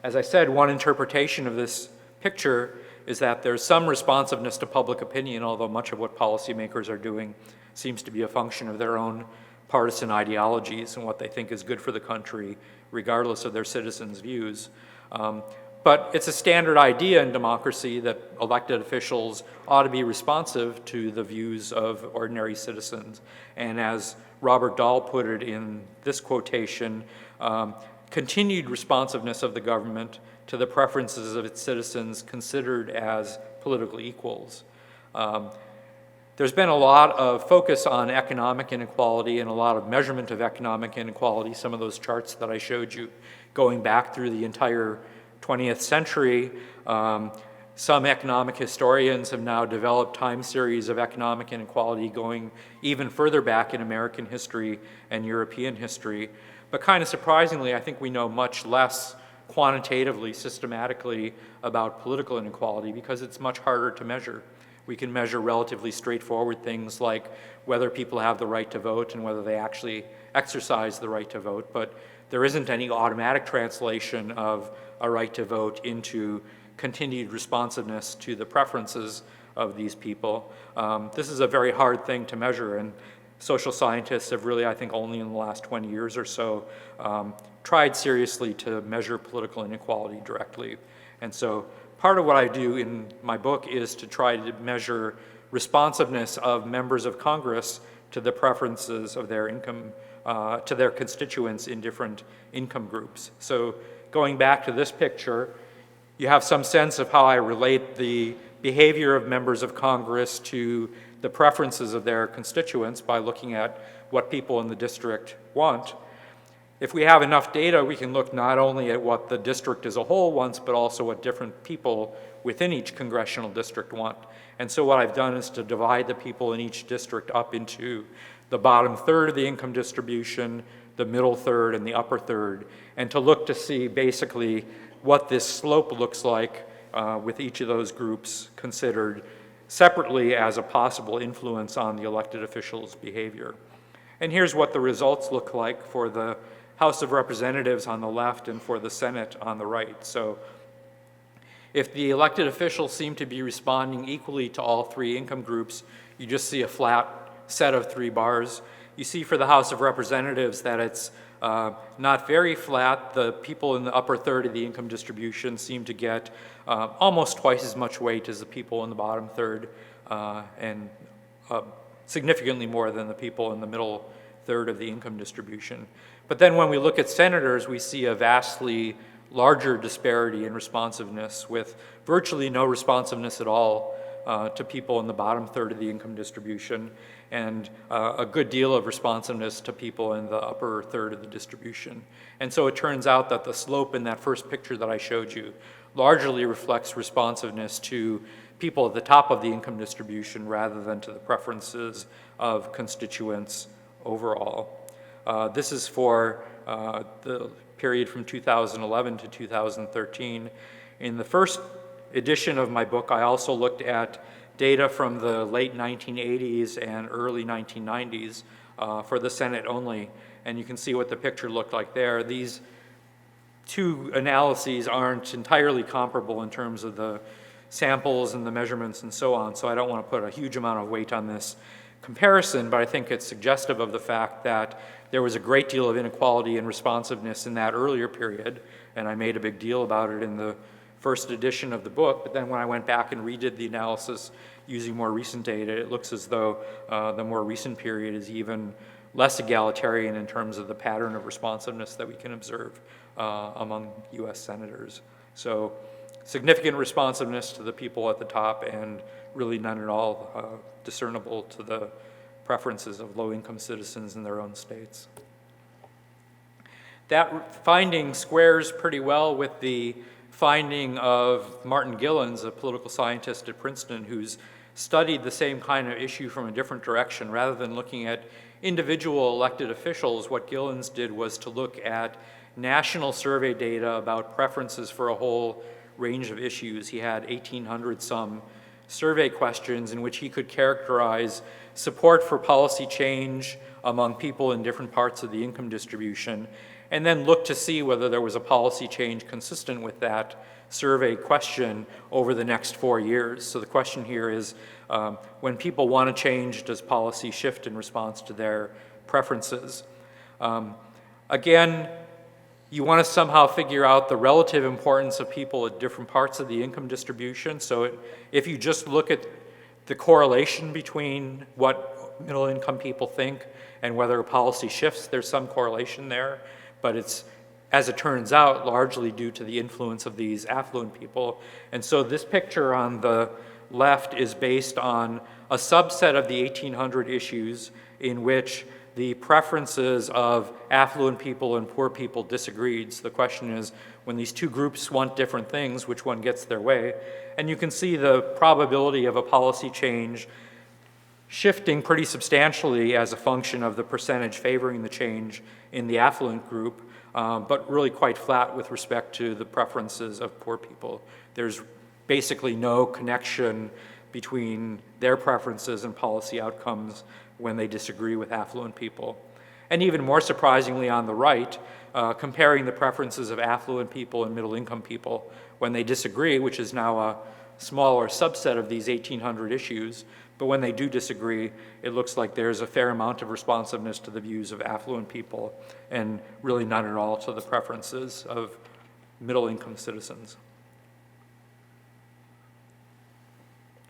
As I said, one interpretation of this picture is that there's some responsiveness to public opinion, although much of what policymakers are doing seems to be a function of their own partisan ideologies and what they think is good for the country, regardless of their citizens' views. But it's a standard idea in democracy that elected officials ought to be responsive to the views of ordinary citizens. And as Robert Dahl put it in this quotation, continued responsiveness of the government to the preferences of its citizens considered as political equals. There's been a lot of focus on economic inequality and a lot of measurement of economic inequality, some of those charts that I showed you going back through the entire 20th century. Some economic historians have now developed time series of economic inequality going even further back in American history and European history. But kind of surprisingly, I think we know much less quantitatively, systematically about political inequality because it's much harder to measure. We can measure relatively straightforward things like whether people have the right to vote and whether they actually exercise the right to vote, but there isn't any automatic translation of a right to vote into continued responsiveness to the preferences of these people. This is a very hard thing to measure, and social scientists have really, I think, only in the last 20 years or so tried seriously to measure political inequality directly. And so part of what I do in my book is to try to measure responsiveness of members of Congress to the preferences of their income, to their constituents in different income groups. So going back to this picture, you have some sense of how I relate the behavior of members of Congress to the preferences of their constituents by looking at what people in the district want. If we have enough data, we can look not only at what the district as a whole wants, but also what different people within each congressional district want. And so what I've done is to divide the people in each district up into the bottom third of the income distribution, the middle third, and the upper third, and to look to see basically what this slope looks like with each of those groups considered separately as a possible influence on the elected officials' behavior. And here's what the results look like for the House of Representatives on the left and for the Senate on the right. So if the elected officials seem to be responding equally to all three income groups, you just see a flat set of three bars. You see for the House of Representatives that it's not very flat. The people in the upper third of the income distribution seem to get almost twice as much weight as the people in the bottom third, and significantly more than the people in the middle third of the income distribution. But then when we look at senators, we see a vastly larger disparity in responsiveness, with virtually no responsiveness at all to people in the bottom third of the income distribution, and a good deal of responsiveness to people in the upper third of the distribution. And so it turns out that the slope in that first picture that I showed you largely reflects responsiveness to people at the top of the income distribution rather than to the preferences of constituents overall. This is for the period from 2011 to 2013. In the first edition of my book, I also looked at data from the late 1980s and early 1990s for the Senate only, and you can see what the picture looked like there. These two analyses aren't entirely comparable in terms of the samples and the measurements and so on, so I don't want to put a huge amount of weight on this comparison, but I think it's suggestive of the fact that there was a great deal of inequality and responsiveness in that earlier period, and I made a big deal about it in the first edition of the book. But then when I went back and redid the analysis using more recent data, it looks as though the more recent period is even less egalitarian in terms of the pattern of responsiveness that we can observe among US senators. So significant responsiveness to the people at the top and really none at all discernible to the preferences of low-income citizens in their own states. That finding squares pretty well with the finding of Martin Gillens, a political scientist at Princeton, who's studied the same kind of issue from a different direction. Rather than looking at individual elected officials, what Gillens did was to look at national survey data about preferences for a whole range of issues. He had 1,800 some survey questions in which he could characterize support for policy change among people in different parts of the income distribution, and then look to see whether there was a policy change consistent with that survey question over the next 4 years. So the question here is, when people want to change, does policy shift in response to their preferences? Again, you want to somehow figure out the relative importance of people at different parts of the income distribution. So if you just look at the correlation between what middle income people think and whether a policy shifts, there's some correlation there, but it's, as it turns out, largely due to the influence of these affluent people. And so this picture on the left is based on a subset of the 1800 issues in which the preferences of affluent people and poor people disagreed. So the question is, when these two groups want different things, which one gets their way? And you can see the probability of a policy change shifting pretty substantially as a function of the percentage favoring the change in the affluent group, but really quite flat with respect to the preferences of poor people. There's basically no connection between their preferences and policy outcomes when they disagree with affluent people. And even more surprisingly on the right, comparing the preferences of affluent people and middle income people when they disagree, which is now a smaller subset of these 1800 issues, but when they do disagree, it looks like there's a fair amount of responsiveness to the views of affluent people and really none at all to the preferences of middle income citizens.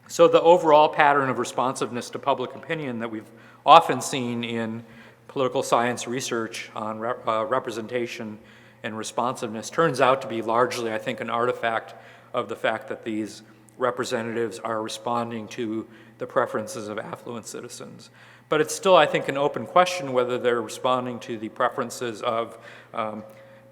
So the overall pattern of responsiveness to public opinion that we've often seen in political science research on representation and responsiveness turns out to be largely, I think, an artifact of the fact that these representatives are responding to the preferences of affluent citizens. But it's still, I think, an open question whether they're responding to the preferences of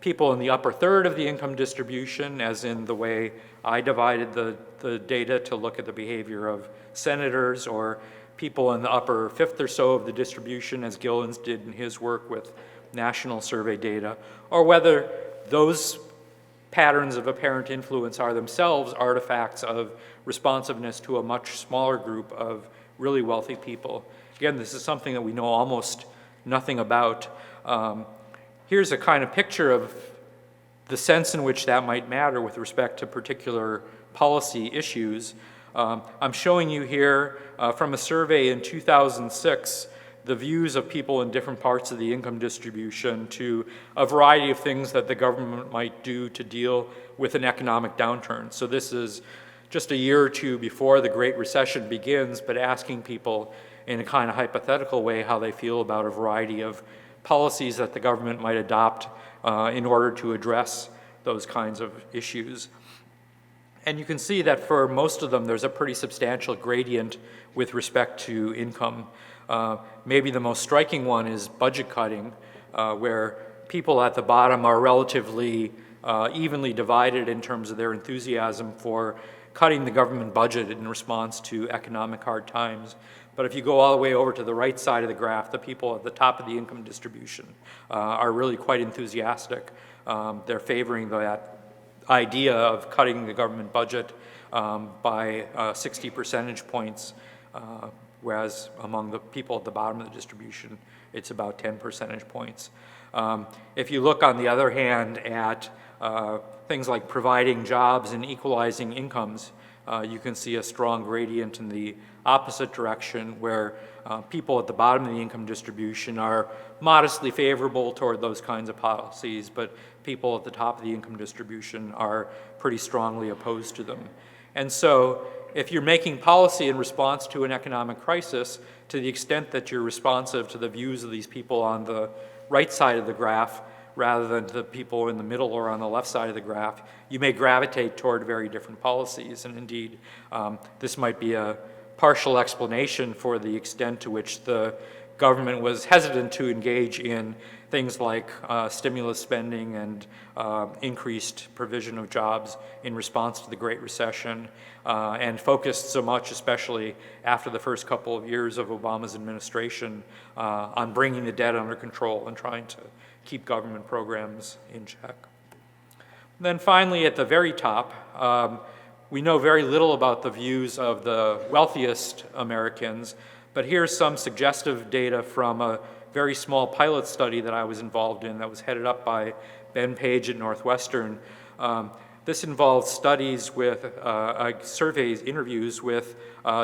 people in the upper third of the income distribution, as in the way I divided the data to look at the behavior of senators, or people in the upper fifth or so of the distribution, as Gillens did in his work with national survey data, or whether those patterns of apparent influence are themselves artifacts of responsiveness to a much smaller group of really wealthy people. Again, this is something that we know almost nothing about. Here's a kind of picture of the sense in which that might matter with respect to particular policy issues. I'm showing you here from a survey in 2006 the views of people in different parts of the income distribution to a variety of things that the government might do to deal with an economic downturn. So this is just a year or two before the Great Recession begins, but asking people in a kind of hypothetical way how they feel about a variety of policies that the government might adopt in order to address those kinds of issues. And you can see that for most of them, there's a pretty substantial gradient with respect to income. Maybe the most striking one is budget cutting, where people at the bottom are relatively evenly divided in terms of their enthusiasm for cutting the government budget in response to economic hard times. But if you go all the way over to the right side of the graph, the people at the top of the income distribution are really quite enthusiastic. They're favoring that idea of cutting the government budget by 60 percentage points, whereas among the people at the bottom of the distribution, it's about 10 percentage points. If you look, on the other hand, at things like providing jobs and equalizing incomes, you can see a strong gradient in the opposite direction, where people at the bottom of the income distribution are modestly favorable toward those kinds of policies, but people at the top of the income distribution are pretty strongly opposed to them. And so if you're making policy in response to an economic crisis, to the extent that you're responsive to the views of these people on the right side of the graph, rather than to the people in the middle or on the left side of the graph, you may gravitate toward very different policies. And indeed, this might be a partial explanation for the extent to which the government was hesitant to engage in things like stimulus spending and increased provision of jobs in response to the Great Recession, and focused so much, especially after the first couple of years of Obama's administration, on bringing the debt under control and trying to keep government programs in check. Then finally, at the very top, We know very little about the views of the wealthiest Americans, but here's some suggestive data from a very small pilot study that I was involved in that was headed up by Ben Page at Northwestern. This involves studies with surveys, interviews with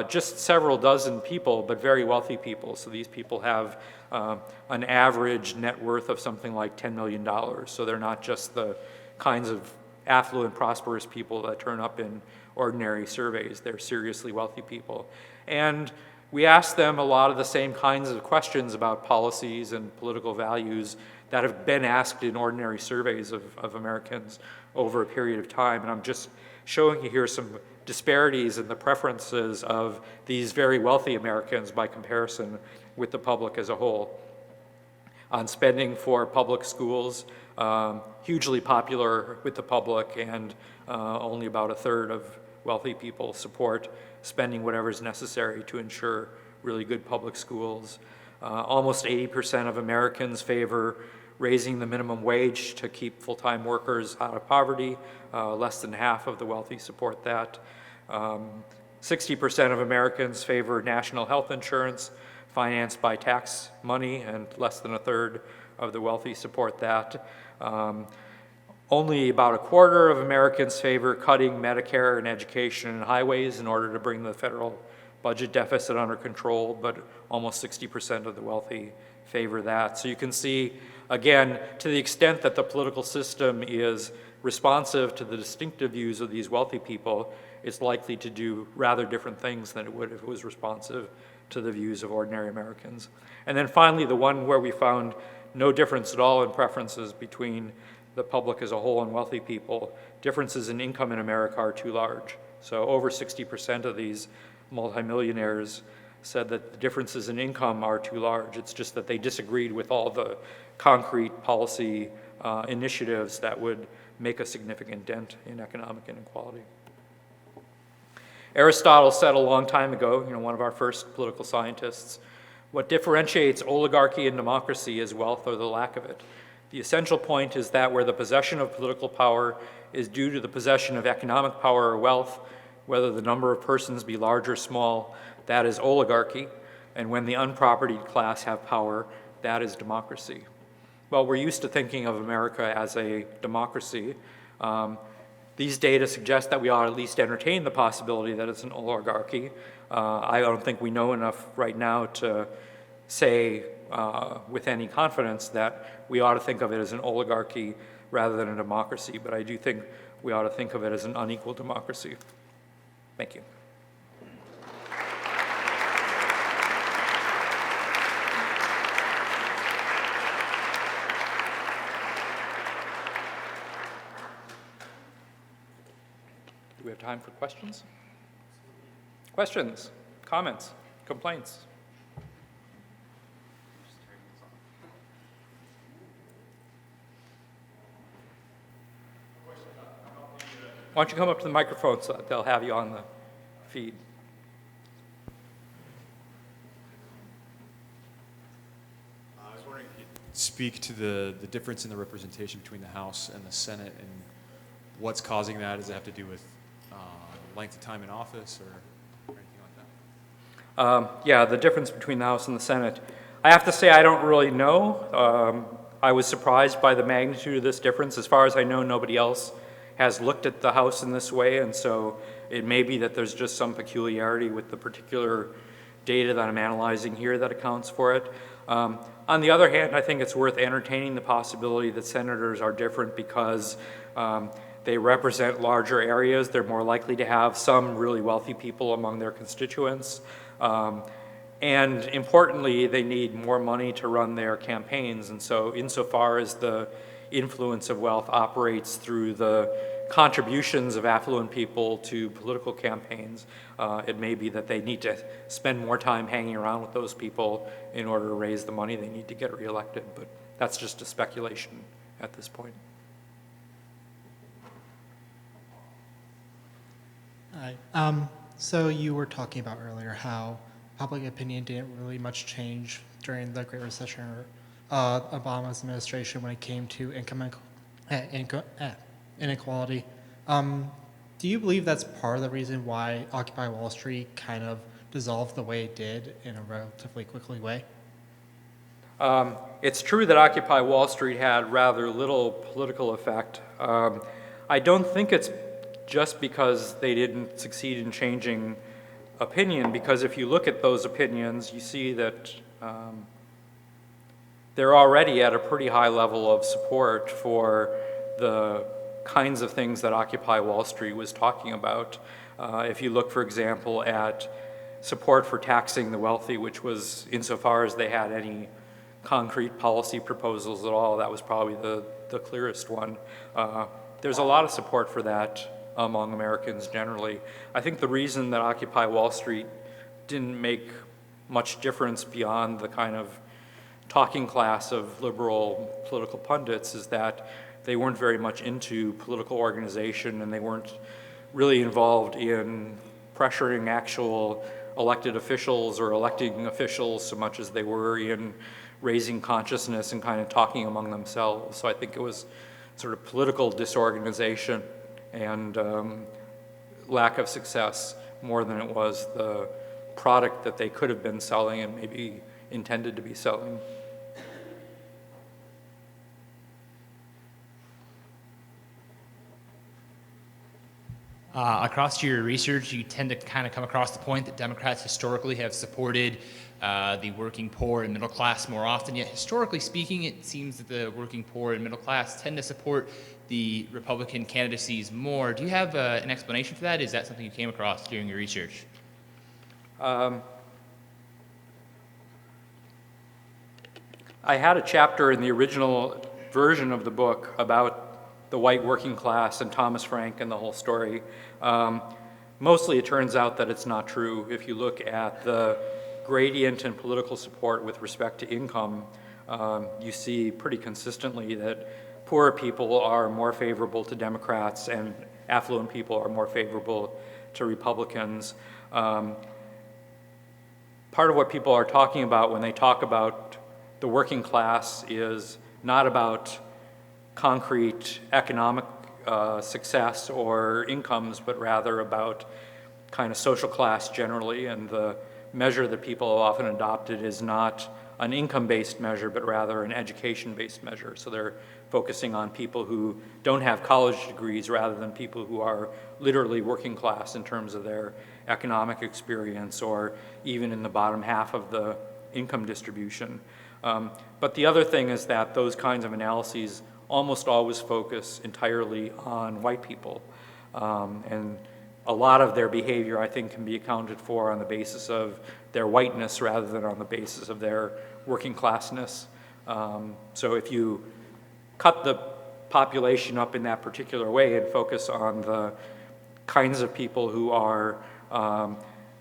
just several dozen people, but very wealthy people. So these people have an average net worth of something like $10 million. So they're not just the kinds of affluent, prosperous people that turn up in ordinary surveys. They're seriously wealthy people. And we asked them a lot of the same kinds of questions about policies and political values that have been asked in ordinary surveys of Americans over a period of time. And I'm just showing you here some disparities in the preferences of these very wealthy Americans by comparison with the public as a whole. On spending for public schools, hugely popular with the public, and only about a third of wealthy people support spending whatever is necessary to ensure really good public schools. Almost 80% of Americans favor raising the minimum wage to keep full-time workers out of poverty. Less than half of the wealthy support that. 60% of Americans favor national health insurance financed by tax money, and less than a third of the wealthy support that. Only about a quarter of Americans favor cutting Medicare and education and highways in order to bring the federal budget deficit under control, but almost 60% of the wealthy favor that. So you can see, again, to the extent that the political system is responsive to the distinctive views of these wealthy people, it's likely to do rather different things than it would if it was responsive to the views of ordinary Americans. And then finally, the one where we found no difference at all in preferences between the public as a whole and wealthy people, differences in income in America are too large. So over 60% of these multimillionaires said that the differences in income are too large. It's just that they disagreed with all the concrete policy initiatives that would make a significant dent in economic inequality. Aristotle said a long time ago, one of our first political scientists, what differentiates oligarchy and democracy is wealth or the lack of it. The essential point is that where the possession of political power is due to the possession of economic power or wealth, whether the number of persons be large or small, that is oligarchy, and when the unpropertied class have power, that is democracy. Well, we're used to thinking of America as a democracy. These data suggest that we ought to at least entertain the possibility that it's an oligarchy. I don't think we know enough right now to say with any confidence that we ought to think of it as an oligarchy rather than a democracy, but I do think we ought to think of it as an unequal democracy. Thank you. Do we have time for questions? Questions, comments, complaints? Why don't you come up to the microphone so that they'll have you on the feed. I was wondering if you'd speak to the difference in the representation between the House and the Senate, and what's causing that. Does it have to do with length of time in office or anything like that? Yeah, the difference between the House and the Senate. I have to say I don't really know. I was surprised by the magnitude of this difference. As far as I know, nobody else has looked at the House in this way, and so it may be that there's just some peculiarity with the particular data that I'm analyzing here that accounts for it. On the other hand, I think it's worth entertaining the possibility that senators are different because they represent larger areas. They're more likely to have some really wealthy people among their constituents. And importantly, they need more money to run their campaigns. And so insofar as the influence of wealth operates through the contributions of affluent people to political campaigns, it may be that they need to spend more time hanging around with those people in order to raise the money they need to get reelected. But that's just a speculation at this point. Hi. So you were talking about earlier how public opinion didn't really much change during the Great Recession or Obama's administration when it came to income inequality. Do you believe that's part of the reason why Occupy Wall Street kind of dissolved the way it did in a relatively quickly way? It's true that Occupy Wall Street had rather little political effect. I don't think it's just because they didn't succeed in changing opinion, because if you look at those opinions, you see that they're already at a pretty high level of support for the kinds of things that Occupy Wall Street was talking about. If you look, for example, at support for taxing the wealthy, which was, insofar as they had any concrete policy proposals at all, that was probably the clearest one. There's a lot of support for that among Americans generally. I think the reason that Occupy Wall Street didn't make much difference beyond the kind of talking class of liberal political pundits is that they weren't very much into political organization, and they weren't really involved in pressuring actual elected officials or electing officials so much as they were in raising consciousness and kind of talking among themselves. So I think it was sort of political disorganization and lack of success more than it was the product that they could have been selling and maybe intended to be selling. Across your research, you tend to kind of come across the point that Democrats historically have supported the working poor and middle class more often, yet historically speaking, it seems that the working poor and middle class tend to support the Republican candidacies more. Do you have an explanation for that? Is that something you came across during your research? I had a chapter in the original version of the book about the white working class and Thomas Frank and the whole story. Mostly it turns out that it's not true. If you look at the gradient in political support with respect to income, you see pretty consistently that poorer people are more favorable to Democrats and affluent people are more favorable to Republicans. Part of what people are talking about when they talk about the working class is not about concrete economic success or incomes, but rather about kind of social class generally, and the measure that people have often adopted is not an income-based measure, but rather an education-based measure. So they're focusing on people who don't have college degrees rather than people who are literally working class in terms of their economic experience or even in the bottom half of the income distribution. But the other thing is that those kinds of analyses almost always focus entirely on white people. And a lot of their behavior, I think, can be accounted for on the basis of their whiteness rather than on the basis of their working classness. So if you cut the population up in that particular way and focus on the kinds of people who are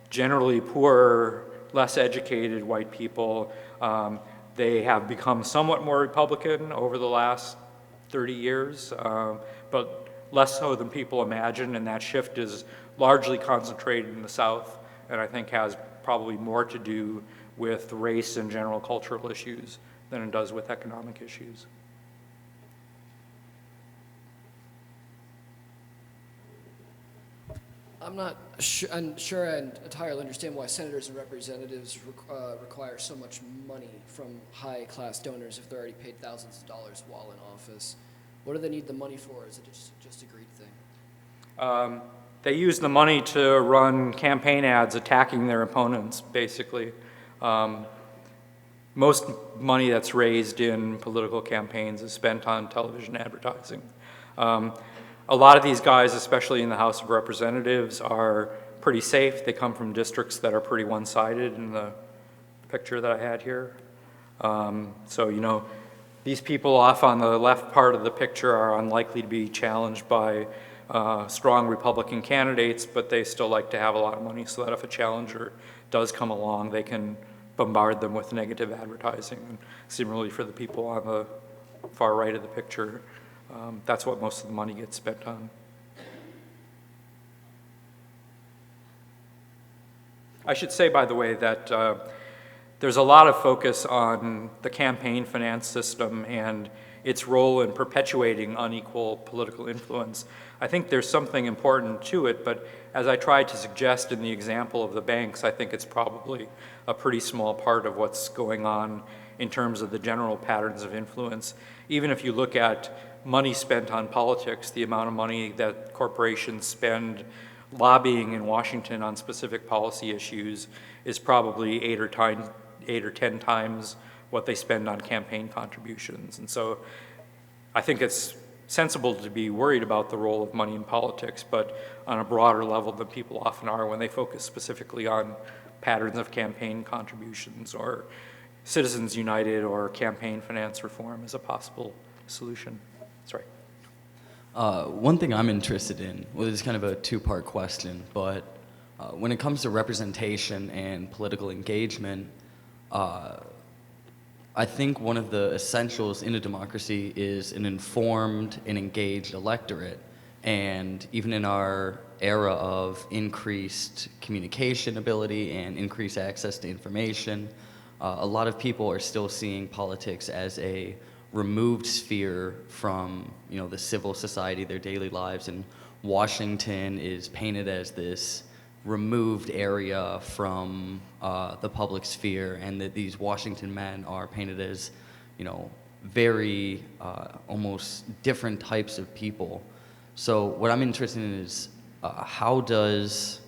generally poorer, less educated white people, they have become somewhat more Republican over the last 30 years, but less so than people imagine, and that shift is largely concentrated in the South, and I think has probably more to do with race and general cultural issues than it does with economic issues. I'm not sure I entirely understand why senators and representatives require so much money from high-class donors if they're already paid thousands of dollars while in office. What do they need the money for? Is it just a greed thing? They use the money to run campaign ads attacking their opponents, basically. Most money that's raised in political campaigns is spent on television advertising. A lot of these guys, especially in the House of Representatives, are pretty safe. They come from districts that are pretty one-sided in the picture that I had here. So, you know, these people off on the left part of the picture are unlikely to be challenged by strong Republican candidates, but they still like to have a lot of money so that if a challenger does come along, they can bombard them with negative advertising. And similarly for the people on the far right of the picture, that's what most of the money gets spent on. I should say, by the way, that there's a lot of focus on the campaign finance system and its role in perpetuating unequal political influence. I think there's something important to it, but as I tried to suggest in the example of the banks, I think it's probably a pretty small part of what's going on in terms of the general patterns of influence. Even if you look at money spent on politics, the amount of money that corporations spend lobbying in Washington on specific policy issues is probably 8 or 10 times what they spend on campaign contributions. And so I think it's sensible to be worried about the role of money in politics, but on a broader level than people often are when they focus specifically on patterns of campaign contributions or Citizens United or campaign finance reform as a possible solution. That's right. One thing I'm interested in, well, this is kind of a two-part question, but when it comes to representation and political engagement, I think one of the essentials in a democracy is an informed and engaged electorate. And even in our era of increased communication ability and increased access to information, a lot of people are still seeing politics as a removed sphere from, the civil society, their daily lives. And Washington is painted as this removed area from the public sphere, and that these Washington men are painted as, very almost different types of people. So what I'm interested in is how does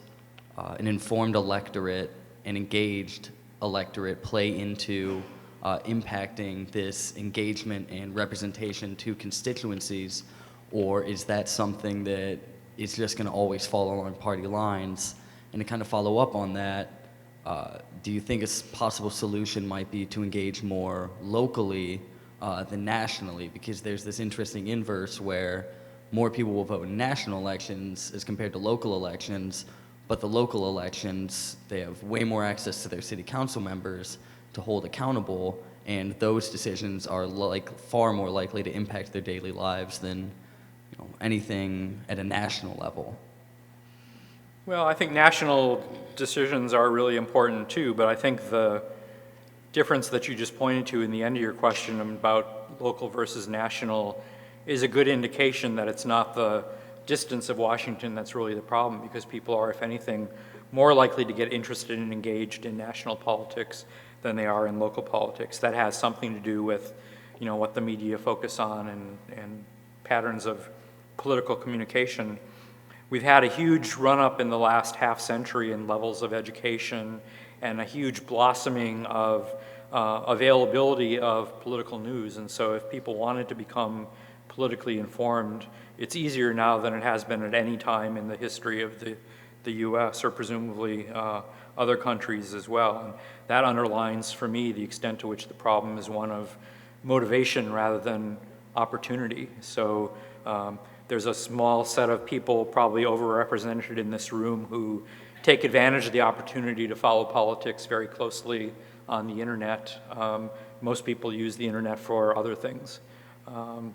an informed electorate, an engaged electorate play into impacting this engagement and representation to constituencies, or is that something that is just going to always fall along party lines? And to kind of follow up on that, do you think a possible solution might be to engage more locally than nationally? Because there's this interesting inverse where more people will vote in national elections as compared to local elections, but the local elections, they have way more access to their city council members to hold accountable, and those decisions are far more likely to impact their daily lives than anything at a national level. Well, I think national decisions are really important too, but I think the difference that you just pointed to in the end of your question about local versus national is a good indication that it's not the distance of Washington that's really the problem, because people are, if anything, more likely to get interested and engaged in national politics than they are in local politics. That has something to do with, what the media focus on and patterns of political communication. We've had a huge run-up in the last half century in levels of education and a huge blossoming of availability of political news. And so if people wanted to become politically informed, it's easier now than it has been at any time in the history of the U.S. or presumably other countries as well. And that underlines for me the extent to which the problem is one of motivation rather than opportunity. So there's a small set of people, probably overrepresented in this room, who take advantage of the opportunity to follow politics very closely on the internet. Most people use the internet for other things.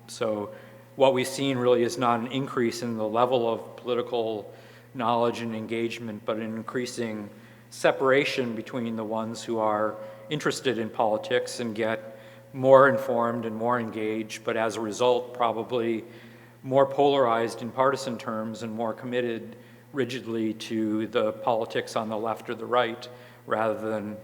So what we've seen really is not an increase in the level of political knowledge and engagement, but an increasing separation between the ones who are interested in politics and get more informed and more engaged, but as a result, probably more polarized in partisan terms and more committed rigidly to the politics on the left or the right, rather than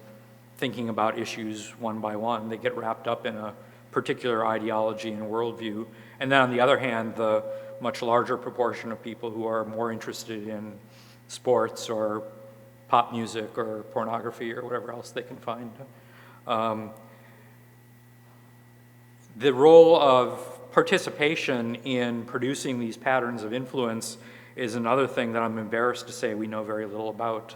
thinking about issues one by one. They get wrapped up in a particular ideology and worldview. And then on the other hand, the much larger proportion of people who are more interested in sports or pop music or pornography or whatever else they can find. The role of participation in producing these patterns of influence is another thing that I'm embarrassed to say we know very little about.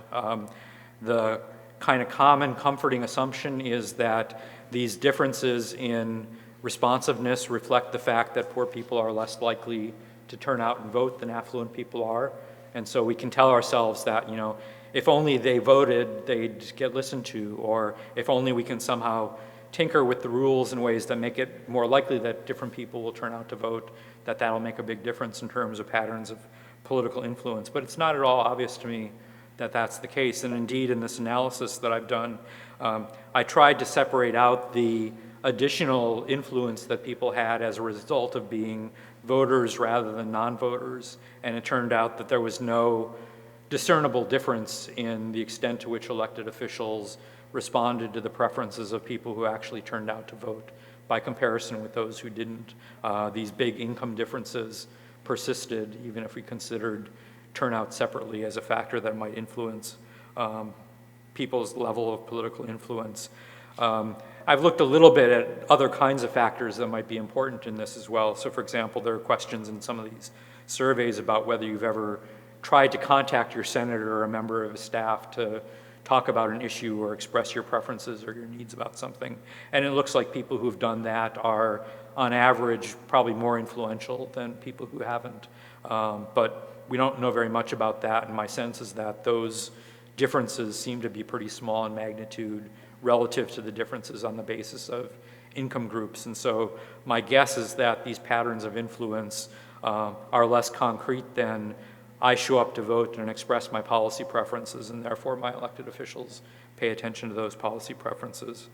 The kind of common comforting assumption is that these differences in responsiveness reflect the fact that poor people are less likely to turn out and vote than affluent people are. And so we can tell ourselves that, if only they voted, they'd get listened to, or if only we can somehow tinker with the rules in ways that make it more likely that different people will turn out to vote, that'll make a big difference in terms of patterns of political influence. But it's not at all obvious to me that that's the case. And indeed, in this analysis that I've done, I tried to separate out the additional influence that people had as a result of being voters rather than non-voters. And it turned out that there was no discernible difference in the extent to which elected officials responded to the preferences of people who actually turned out to vote by comparison with those who didn't. These big income differences persisted, even if we considered turnout separately as a factor that might influence people's level of political influence. I've looked a little bit at other kinds of factors that might be important in this as well. So for example, there are questions in some of these surveys about whether you've ever tried to contact your senator or a member of his staff to talk about an issue or express your preferences or your needs about something. And it looks like people who've done that are, on average, probably more influential than people who haven't. But we don't know very much about that, and my sense is that those differences seem to be pretty small in magnitude relative to the differences on the basis of income groups. And so my guess is that these patterns of influence are less concrete than I show up to vote and express my policy preferences, and therefore my elected officials pay attention to those policy preferences.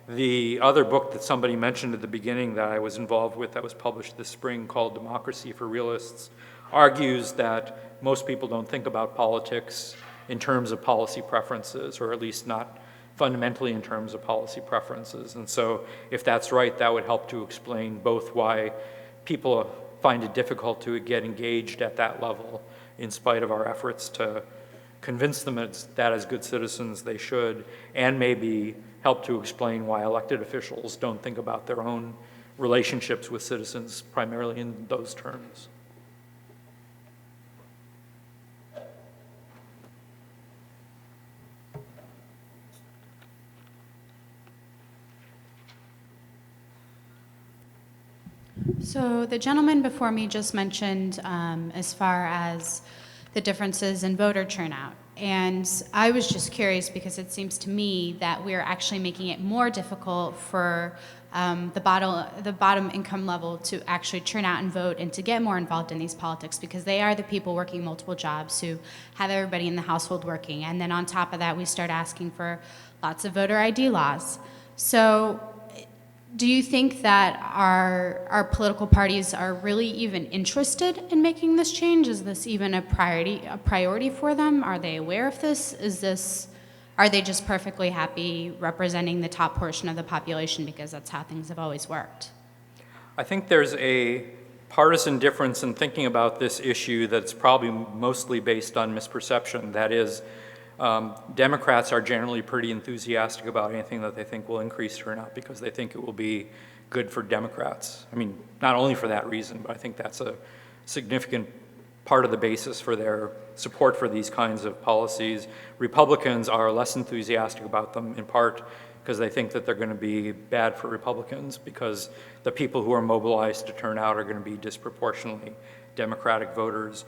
The other book that somebody mentioned at the beginning that I was involved with that was published this spring, called Democracy for Realists, argues that most people don't think about politics in terms of policy preferences, or at least not fundamentally in terms of policy preferences. And so if that's right, that would help to explain both why people find it difficult to get engaged at that level in spite of our efforts to convince them that as good citizens they should, and maybe help to explain why elected officials don't think about their own relationships with citizens primarily in those terms. So the gentleman before me just mentioned as far as the differences in voter turnout. And I was just curious because it seems to me that we're actually making it more difficult for the bottom income level to actually turn out and vote and to get more involved in these politics, because they are the people working multiple jobs who have everybody in the household working. And then on top of that, we start asking for lots of voter ID laws. So do you think that our political parties are really even interested in making this change? Is this even a priority for them? Are they aware of this? Are they just perfectly happy representing the top portion of the population because that's how things have always worked? I think there's a partisan difference in thinking about this issue that's probably mostly based on misperception. That is, Democrats are generally pretty enthusiastic about anything that they think will increase turnout because they think it will be good for Democrats. I mean, not only for that reason, but I think that's a significant part of the basis for their support for these kinds of policies. Republicans are less enthusiastic about them, in part because they think that they're going to be bad for Republicans because the people who are mobilized to turn out are going to be disproportionately Democratic voters.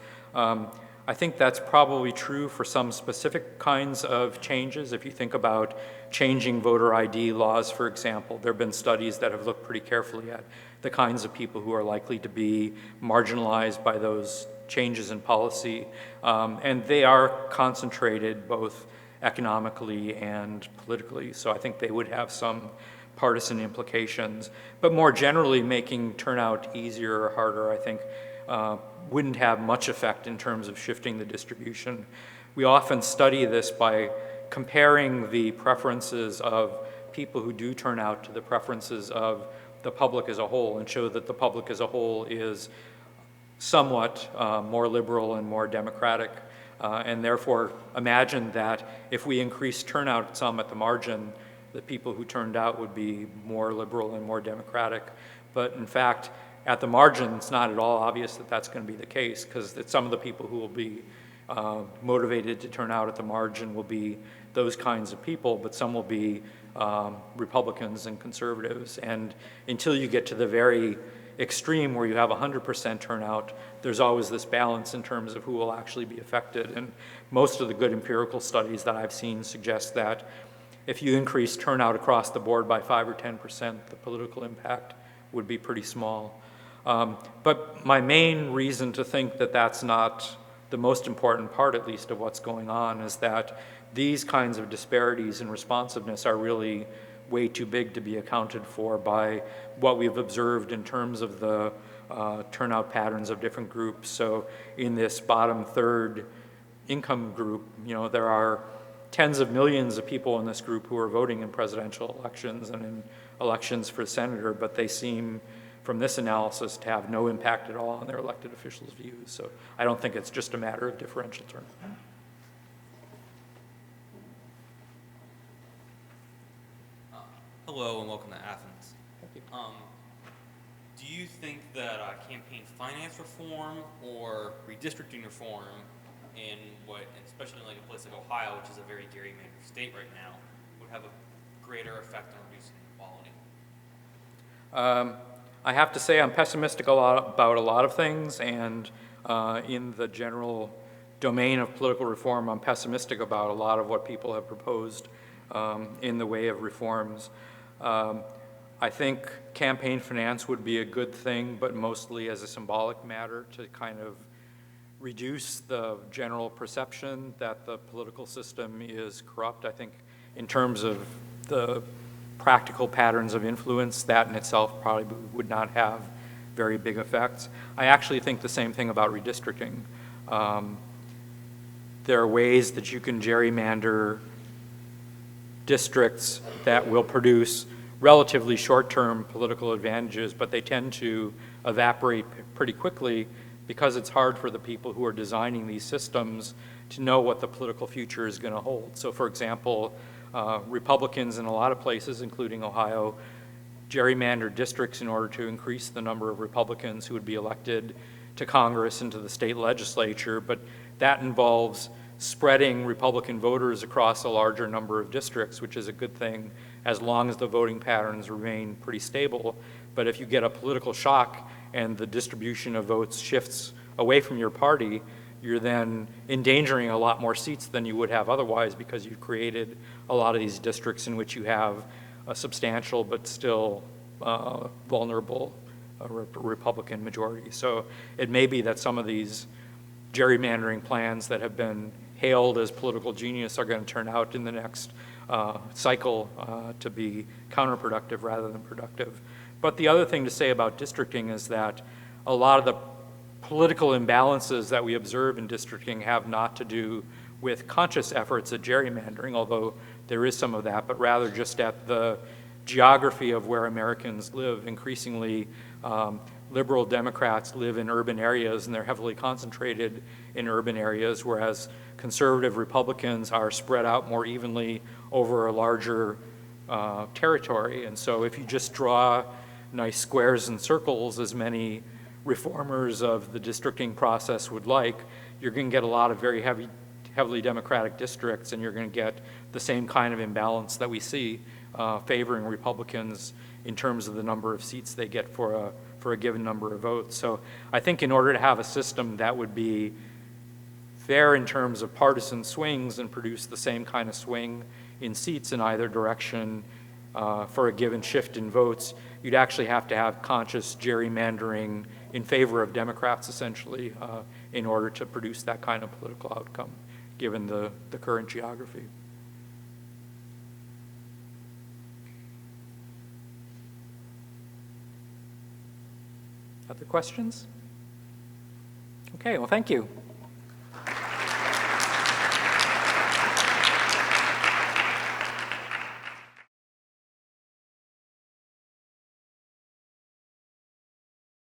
I think that's probably true for some specific kinds of changes. If you think about changing voter ID laws, for example, there have been studies that have looked pretty carefully at the kinds of people who are likely to be marginalized by those changes in policy. And they are concentrated both economically and politically, so I think they would have some partisan implications. But more generally, making turnout easier or harder, I think, wouldn't have much effect in terms of shifting the distribution. We often study this by comparing the preferences of people who do turn out to the preferences of the public as a whole, and show that the public as a whole is somewhat more liberal and more democratic, and therefore imagine that if we increase turnout some at the margin, the people who turned out would be more liberal and more democratic. But in fact, at the margin, it's not at all obvious that that's going to be the case, because some of the people who will be motivated to turn out at the margin will be those kinds of people, but some will be Republicans and conservatives. And until you get to the very extreme where you have 100% turnout, there's always this balance in terms of who will actually be affected. And most of the good empirical studies that I've seen suggest that if you increase turnout across the board by 5 or 10%, the political impact would be pretty small. But my main reason to think that that's not the most important part, at least, of what's going on is that these kinds of disparities in responsiveness are really way too big to be accounted for by what we've observed in terms of the turnout patterns of different groups. So in this bottom third income group, there are tens of millions of people in this group who are voting in presidential elections and in elections for senator, but they seem, from this analysis, to have no impact at all on their elected officials' views. So I don't think it's just a matter of differential turnout. Hello and welcome to Athens. Do you think that campaign finance reform or redistricting reform in especially in like a place like Ohio, which is a very gerrymandered state right now, would have a greater effect on reducing inequality? I have to say I'm pessimistic about a lot of things, and in the general domain of political reform, I'm pessimistic about a lot of what people have proposed in the way of reforms. I think campaign finance would be a good thing, but mostly as a symbolic matter to kind of reduce the general perception that the political system is corrupt. I think in terms of the practical patterns of influence, that in itself probably would not have very big effects. I actually think the same thing about redistricting. There are ways that you can gerrymander districts that will produce relatively short-term political advantages, but they tend to evaporate pretty quickly because it's hard for the people who are designing these systems to know what the political future is going to hold. So for example, Republicans in a lot of places, including Ohio, gerrymandered districts in order to increase the number of Republicans who would be elected to Congress and to the state legislature, but that involves spreading Republican voters across a larger number of districts, which is a good thing as long as the voting patterns remain pretty stable. But if you get a political shock and the distribution of votes shifts away from your party, you're then endangering a lot more seats than you would have otherwise, because you've created a lot of these districts in which you have a substantial but still vulnerable Republican majority. So it may be that some of these gerrymandering plans that have been hailed as political genius are going to turn out in the next cycle to be counterproductive rather than productive. But the other thing to say about districting is that a lot of the political imbalances that we observe in districting have not to do with conscious efforts at gerrymandering, although there is some of that, but rather just at the geography of where Americans live. Increasingly, liberal Democrats live in urban areas, and they're heavily concentrated in urban areas, whereas conservative Republicans are spread out more evenly over a larger territory. And so if you just draw nice squares and circles, as many reformers of the districting process would like, you're going to get a lot of very heavily Democratic districts, and you're going to get the same kind of imbalance that we see favoring Republicans in terms of the number of seats they get for a given number of votes. So I think in order to have a system that would be fair in terms of partisan swings and produce the same kind of swing in seats in either direction for a given shift in votes, you'd actually have to have conscious gerrymandering in favor of Democrats, essentially, in order to produce that kind of political outcome, given the current geography. Other questions? Okay, well, thank you.